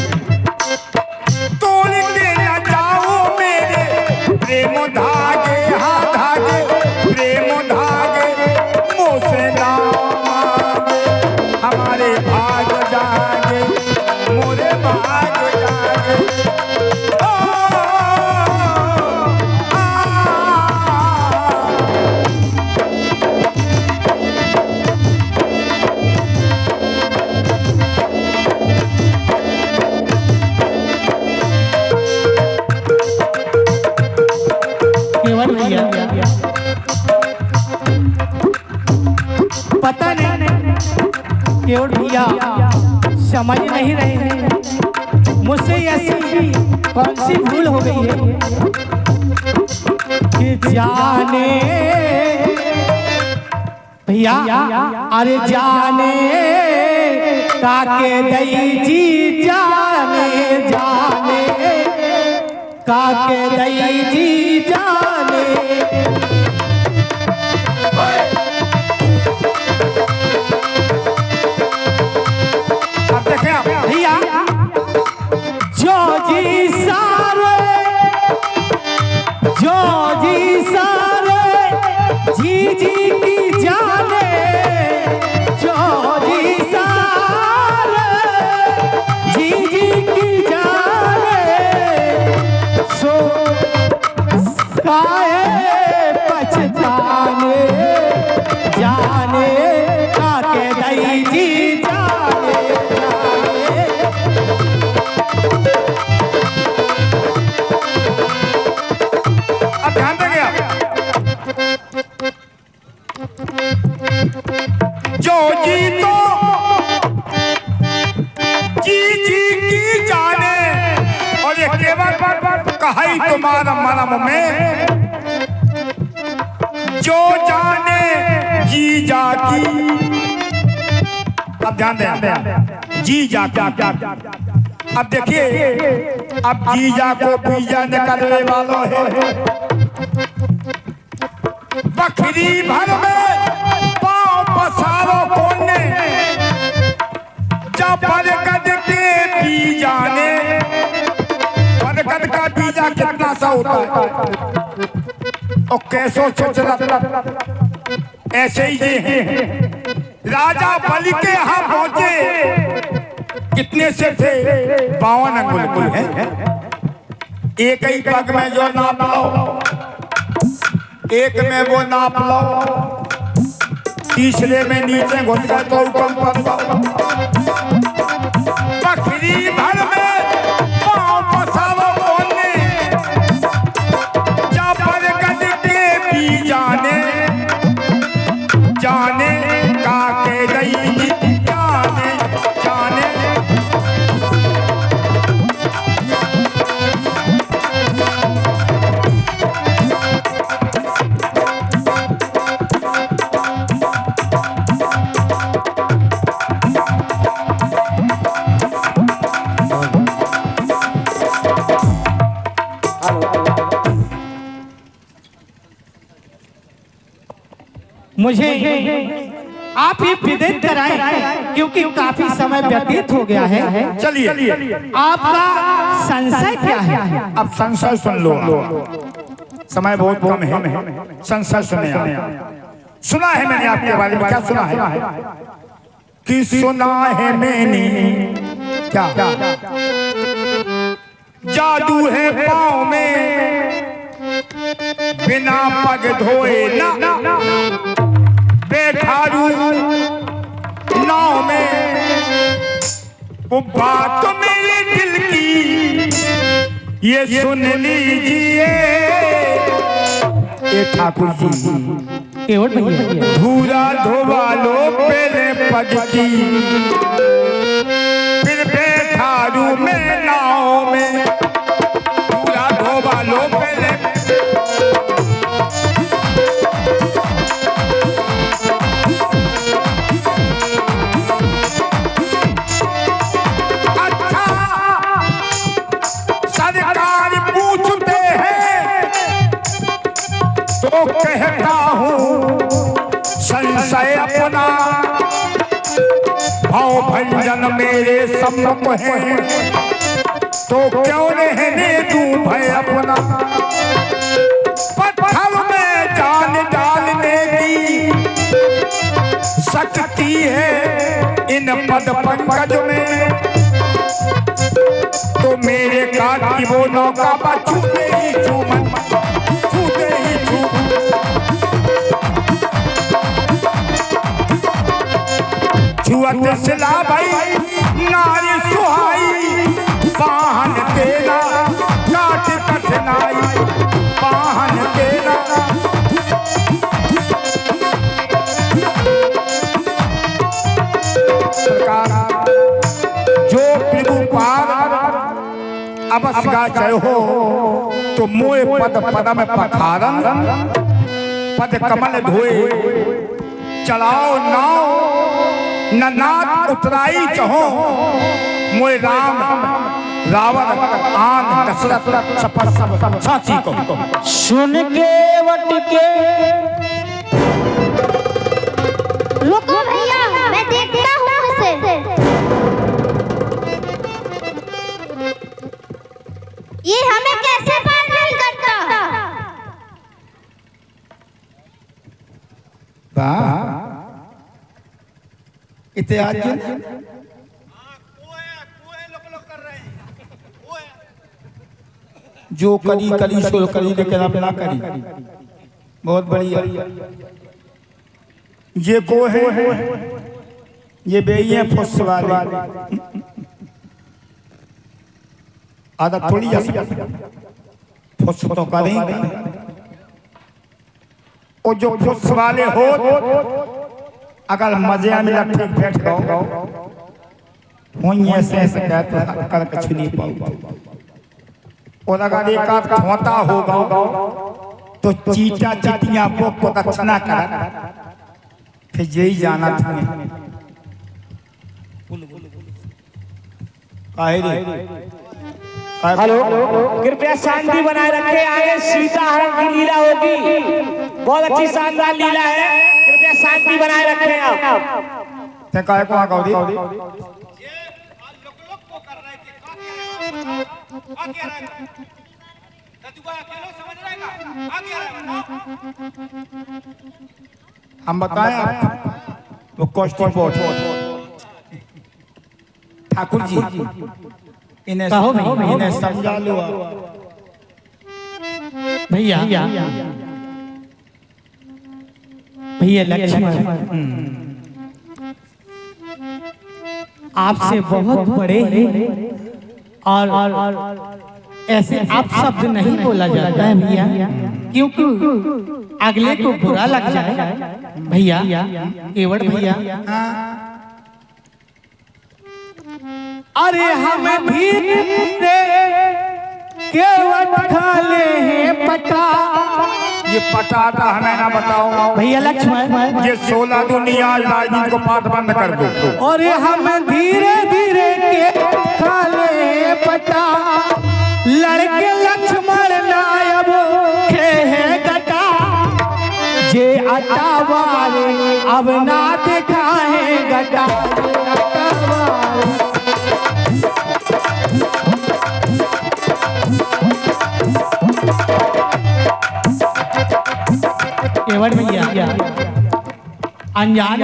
प्रेम धागे, हाँ धागे, प्रेम धागे, मुझसे ना मांगे, हमारे भाग जागे, मोरे भाग जागे। केवट भैया समझ नहीं रहे हैं मुझसे ऐसी कौन सी भूल हो गई है कि जाने भैया अरे जाने काके दई जी जाने जाने काके दई जी जाने अब देखें आप भैया जो जी सारे जी जी की जाने जो जी सारे जी जी की जाने सो काहे पछताने जाने काके दई जी जाने जाने अब ध्यान देंगे आप जो जी तो जी की जाने और ये केवल कहा ही तुम्हारा मरम में जो जाने जी जा की। अब ध्यान दें जी जा की। अब देखिए अब जीजा को बीजा निकलने वालों है बकरी भर में पाँव पसारो कोने जब बरगद के बीजा ने बरगद का बीजा कितना सा होता है और कैसो चचरा ऐसे ही ये है। राजा बलि के यहाँ पहुंचे कितने से थे 52 अंगुल कुल है एक ही पग में जो नाप लो एक में वो नाप लो तीसरे में नीचे घुस गए तो ऊपर बकरी भर में पाँव पसारो कोने जा बरगद के भी जाने जाने काके गई जाने जाने मुझे आप ही विदित कराएं क्योंकि काफी समय व्यतीत हो गया है। चलिए आपका संशय क्या है? अब संशय सुन लो समय बहुत कम है संशय सुने सुना है मैंने आपके बारे में क्या सुना है कि सुना है मैंने क्या जादू है पाँव में बिना पग धोए ना बैठारू नाव में वो बात मेरे दिल की ये सुन लीजिए ये ठाकुर जी केवट भैया धूरा धोवा लो पहले पग की फिर बैठारू में नाव में धूरा धोवा लो पहले तो कहता हूँ संशय अपना भाव भंजन मेरे सम्मुख है तो क्यों रहने दूं भय अपना पत्थर में जान डालने की शक्ति है इन पद पंकज में तो मेरे काट की वो नौका पर छूटे ही छूमन छूटे ही छुअत सिला भाई नारी सुहाई पाहन तेरा काट कठिनाई पाहन तेरा अबस गा जय हो तो मोए पद पद में पखारन पद कमल धोए चलाओ नाव न नाथ उतराई चहो मोए राम रावण आन दशरथ सपत सब साची को सुन के वट के रुको भैया, मैं देखता हूँ उसे। ये हमें कैसे पार नहीं करता? इतिहास जो करी करी सो करी लेकिन अब ना करी। बहुत बढ़िया। ये को है, ये बेइया फुस वाले आदत थोड़ी जैसी फुस तो करेंगे। और जो फुस वाले हो अगर मजे में लट्ठे बैठ गओ वहीं ऐसे कहते कर कुछ नहीं पाओ। और अगर एक आध खोता होगा तो चीटा चिटिया को दक्षिणा कर फिर यही जाना तुम्हें। हेलो, कृपया शांति बनाए रखें। आगे सीता हरण की लीला होगी, बहुत अच्छी शानदार लीला है। कृपया शांति बनाए रखें आप। ते काय को आ गौरी हम बताएं आपको वो कॉस्टिंग बोर्ड ठाकुर जी इन्हें समझा लो भैया भैया लक्ष्मण आपसे बहुत बड़े हैं और ऐसे आप शब्द नहीं बोला जाता है भैया, क्योंकि अगले को बुरा लग जाए। भैया केवट भैया, अरे हम भी केवट खा ले हैं पटा। ये पटाटा हमें ना बताओ भैया लक्ष्मण, ये 16 दुनिया राजनीति को पाठ बंद कर दो। और हम धीरे धीरे के खा ले पटा। लड़के लक्ष्मण नायब है गटा। जे अटा वाले अब ना दिखाए गटा। केवट भैया अनजान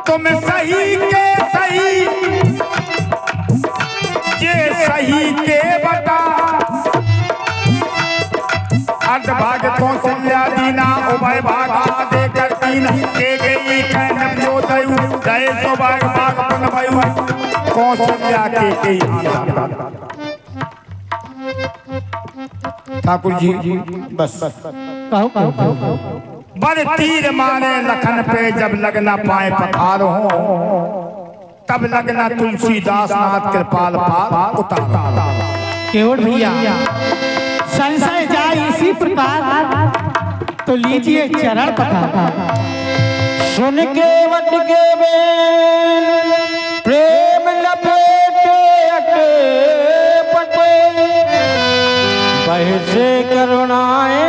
तुम सही के सही ये सही के बता। अर्ध भाग कौशल्या दीना उभय भागा दे कर तीन के गई कहन प्योदयु जय सो भाग भाग पुन भयु कौशल्या के ठाकुर जी बस कहो। बड़ तीर मारे लखन पे जब लगना पाए पखार हो तब लगना तुलसीदास नाथ कृपाल पाल उतार। केवट भैया संशय जाए इसी प्रकार तो लीजिए चरण पठार। सुन के वट के बेन प्रेम लपेटे अटे पटे बहसे करुणाए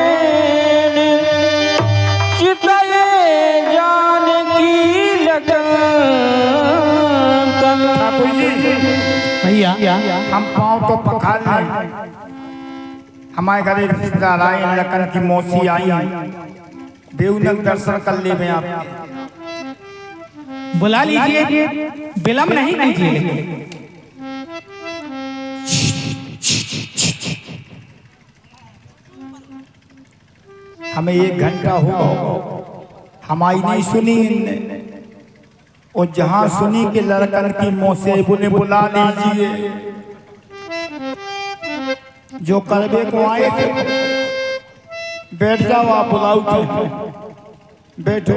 चितये जान की लगन। भैया हम पाँव तो पखार लें। हमारे घर एक रिश्तेदार आए लखन की मौसी आई देवनक दर्शन कर ले में आप बुला लीजिए, विलम्ब नहीं कीजिए। हमें 1 घंटा हुआ हमारी नहीं सुनी इनने। और जहां सुनी कि लड़कन की मौसे बोले बुला लीजिए। जो करबे को आए थे बैठ जाओ आप बुलाओ थे बैठो।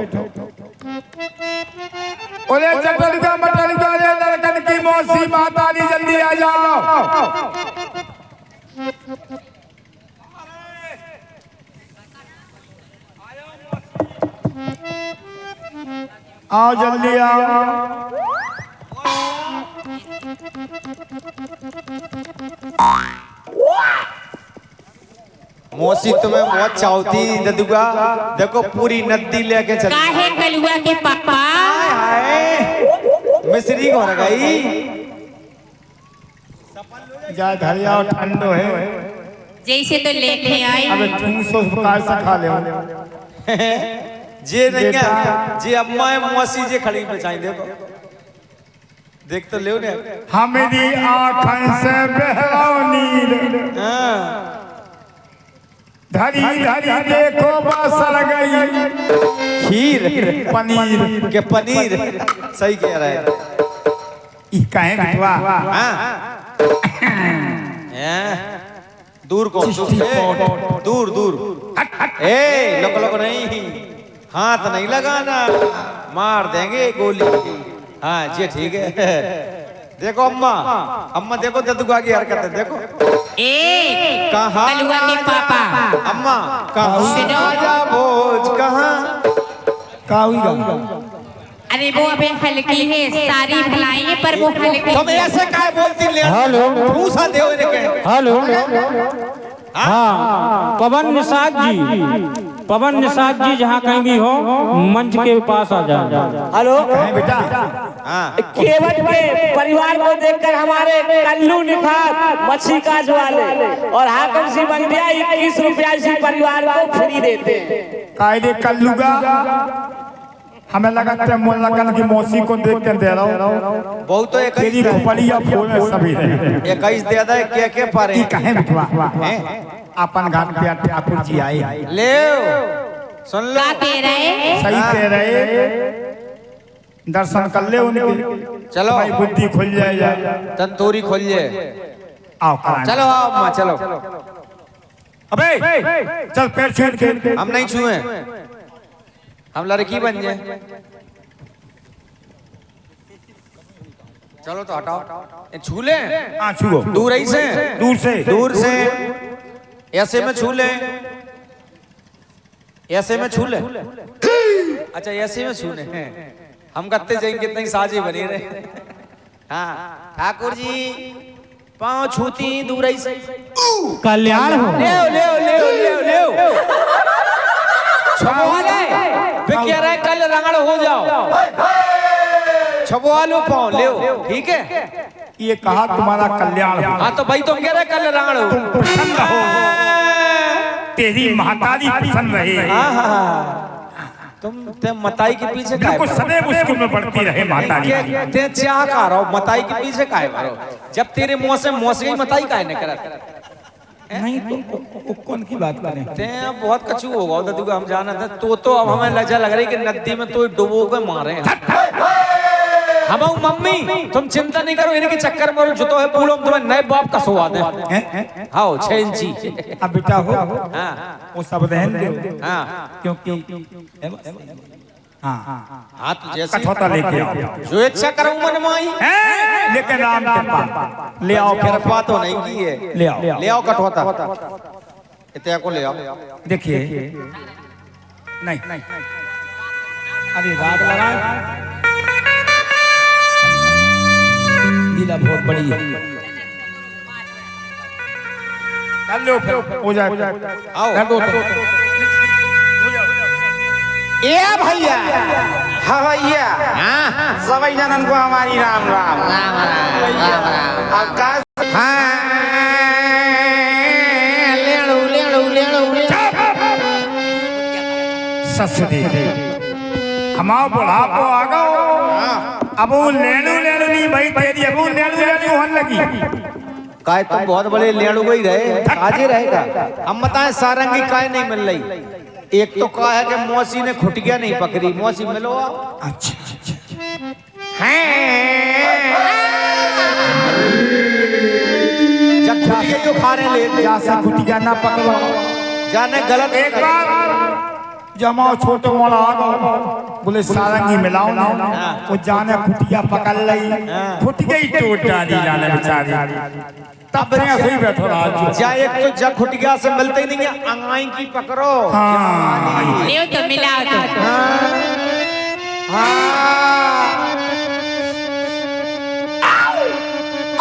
बोले चटल का मटन का रे लड़कन की मौसी माता दी जल्दी आ जाओ। आओ जल्दी आओ। मौसी तुम्हें बहुत चाहती ददुआ, देखो पूरी नदी लेके चल। काहे कलुआ के पापा मिस्री को गई जा धरिया और ठंडो है। जैसे तो लेके आई। अबे तुम सोच बकार से खा ले। जे नहीं है जे अम्मा है मौसी जे खड़ी बचाई देखो, देख तो ले ने हमारी आँखन से बहराओ नीर। हाँ धरी धरी देखो बासर गई खीर पनीर के पनीर सही कह रहा है। कहे बिटवा दूर कौन दूर दूर ए लोग लोग नहीं, हाथ नहीं लगाना, मार देंगे गोली। हाँ जी ठीक है। देखो अम्मा, अम्मा देखो ददुआ की हरकत है देखो। ए कहाँ कलुआ के पापा अम्मा कहाँ राजा भोज कहाँ अरे वो अबे हल्की है, सारी भलाई है पर वो हल्की तुम ऐसे काहे बोलती ले? हेलो भूसा दे इनके। हेलो हाँ पवन निषाद जी, पवन निषाद जी जहाँ कहीं भी हो मंच के पास आ जाओ। हेलो बेटा केवट के परिवार को देखकर हमारे कल्लू निखात मच्छी काज वाले और हाकम सिंह बंदिया 21 रुपया इसी परिवार को फ्री देते हैं। कायदे कल्लूगा हमें लगाते हैं मोहल्ला कल की मौसी को देख के दे रहा हूँ। बहुत तो एक तेरी खोपड़िया फूल सभी है। 21 दे दे के पारे कहे बिटवा अपन घाट पे ठाकुर जी आए ले सुन लो क्या कह रहे? सही कह रहे, दर्शन कर ले उनके, चलो भाई बुद्धि खुल जाए, तंतूरी खोल जाए। आओ चलो आओ अम्मा चलो। अबे चल पैर छूट के। हम नहीं छुए, हम लड़की बन जाए। चलो तो हटाओ, छू ले। हाँ छुओ, दूर ही से दूर से ऐसे में छू ले, ऐसे में छू ले। अच्छा ऐसे में छू ले, हम करते जाएंगे कितनी साजे बने रहे। हाँ ठाकुर जी पाँव छूती दूर ही से। कल्याण हो। ले ले ले ले ले छुआ ले, कह रहा है कल रंगड़ हो जाओ। छुआ लो पाँव ले, ठीक है। ये कहा तुम्हारा कल्याण हो। हाँ तो भाई तुम कह रहे कल रंगड़ हो, तुम प्रसन्न हो, तेरी महतारी प्रसन्न रहे। तुम मताई के पीछे बिल्कुल सदैव उसके में बढ़ती रहे महतारी। ते चाह का रहो मताई के पीछे काहे करो, जब तेरे मुंह से ही मताई काहे न करा। नहीं तो कौन की बात करें? ते बहुत कछु होगा ददू हम जाना था। तो अब हमें लज्जा लग रही कि नदी में तो डुबो के मारे हम। मम्मी तुम चिंता नहीं करो, इनके चक्कर में जो तो है पूरा तुम्हें नए बाप का सुवा दे। हाँ 6 इंची अब बेटा हो हाँ वो सब रहन दो। हाँ क्योंकि हाँ तू जैसे कठौता लेके आओ, जो इच्छा करूं मन माई। लेकिन राम के पास ले आओ। कृपा तो नहीं की है, ले आओ कठौता इत्या को ले आओ। देखिए नहीं अरे राग लगाए, लीला बहुत बड़ी है। कर लो फिर हो जाए, आओ कर दो। ए भैया हाँ भैया सभी जनन को हमारी राम राम राम राम। अब का ससुरी हमारा बुढ़ापो आ गो, अब वो लेनू नहीं भाई तेरी, अब वो लेनू होने लगी। काय तुम बहुत बड़े लेड़ू गई रहे, आज ही रहेगा। हम बताएं सारंगी काय नहीं मिल रही। एक तो कहा है कि मौसी ने खुटिया नहीं पकड़ी, मौसी मिलो। अच्छा जब खुटिया जो खा रहे ले जा से कुटिया ना पकड़ो। जाने गलत एक बार जमाओ छोटे मोड़ा आगो बोले सारंगी मिलाओ ना वो जाने खुटिया पकड़ लई फुट गई टूट डाली जाने बेचारी तब बढ़िया सही बैठो राज जा एक तो जग खुटिया से मिलते ही नहीं है अंगाई की पकड़ो हाँ ले तो मिलाओ तो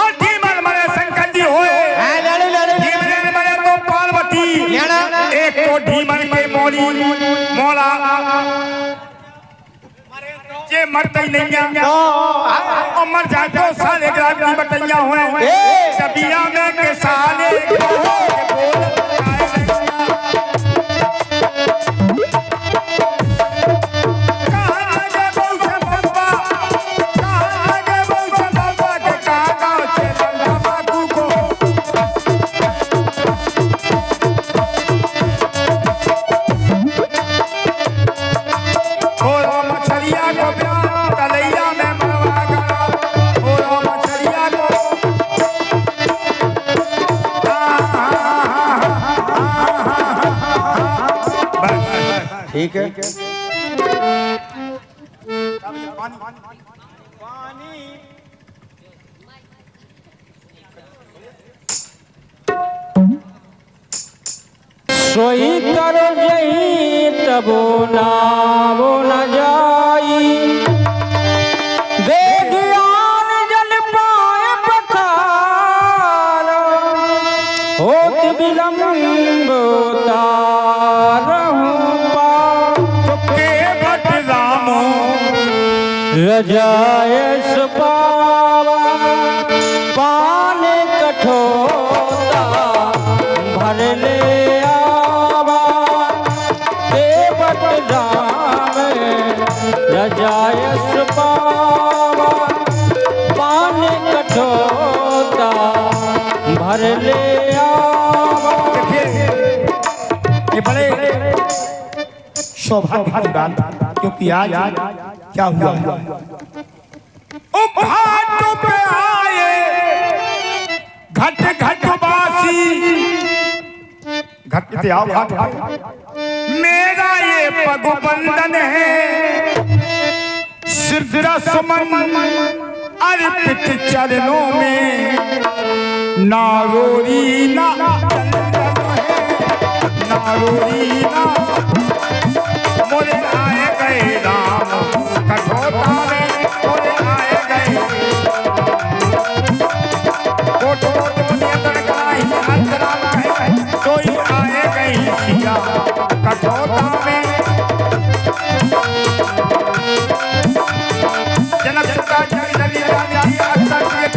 और धीमन मरे शंकर जी होए धीमन मरे तो पार्वती एक तो धीमन के मोली मोला ये मरते ही नहीं है और मर जाए तो साले ग्राम की बटैया हुए सबिया में के साले ठीक है सोई करो यही तबो ना वो न जाई बेगियान जल पाए पखार होत विलम्ब तारहूं के भट रामो रजाय सुपावा पाने कठोता भर ले आवा के भट राम रजाय सुपावा पाने कठोता भर ले आवा। ये बड़े सौभाग्य की बात है क्योंकि आज क्या हुआ ओ घाट पे आए घट घट बासी घट पे आओ घाट मेरा ये पग बंधन है सिरदा सुमन अर्पित चरणों में नारोरी ना नारोरी ना मोरे आए गए राम कठोता में मोरे आए गए कोट कोट नियंत्रण कराई अंतरा है कोई आए गए सिया कठोता में जनक सुता जली रानी अक्सर ये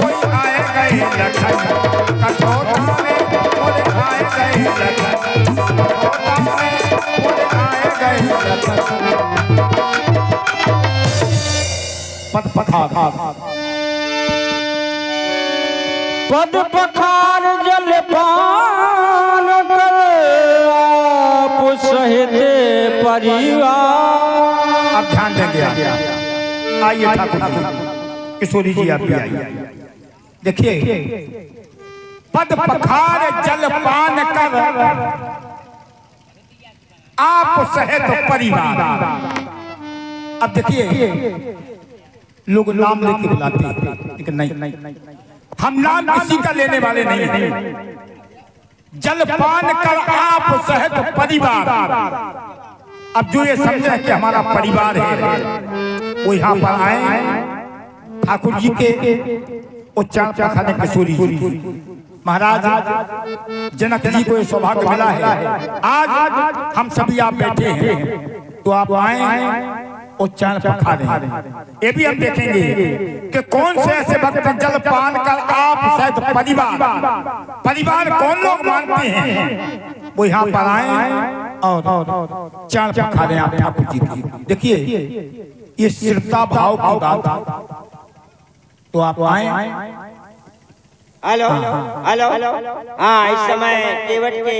कोई आए गए लखन कठोता में मोरे आए गए लखन कठोता में मोरे आए गए पद पखार पद पखार जल पान कर आप सहित परिवार। अब ध्यान देंगे आइए ठाकुर जी किशोरी जी आप भी आइए देखिए पद पखार जल पान कर आप सहित परिवार। अब देखिए लोग नाम लेके बुलाते हैं लेकिन नहीं हम नाम किसी का लेने वाले नहीं हैं। जल पान कर आप सहित परिवार। अब जो ये समझे कि हमारा परिवार है वो यहाँ पर आए ठाकुर जी के उच्चारण पखाने किशोरी जी महाराज जनक जी को ये सौभाग्य मिला है आज हम सभी आप बैठे हैं तो आप आए उच्चारण पखाने। ये भी हम देखेंगे कि कौन से ऐसे भक्त जल पान कर आप शायद परिवार कौन लोग मानते हैं वो यहाँ पर आए और चरण पखाने आप ठाकुर जी की। देखिए ये श्रद्धा भाव की बात तो आप आए। हेलो हेलो हाँ इस समय केवट के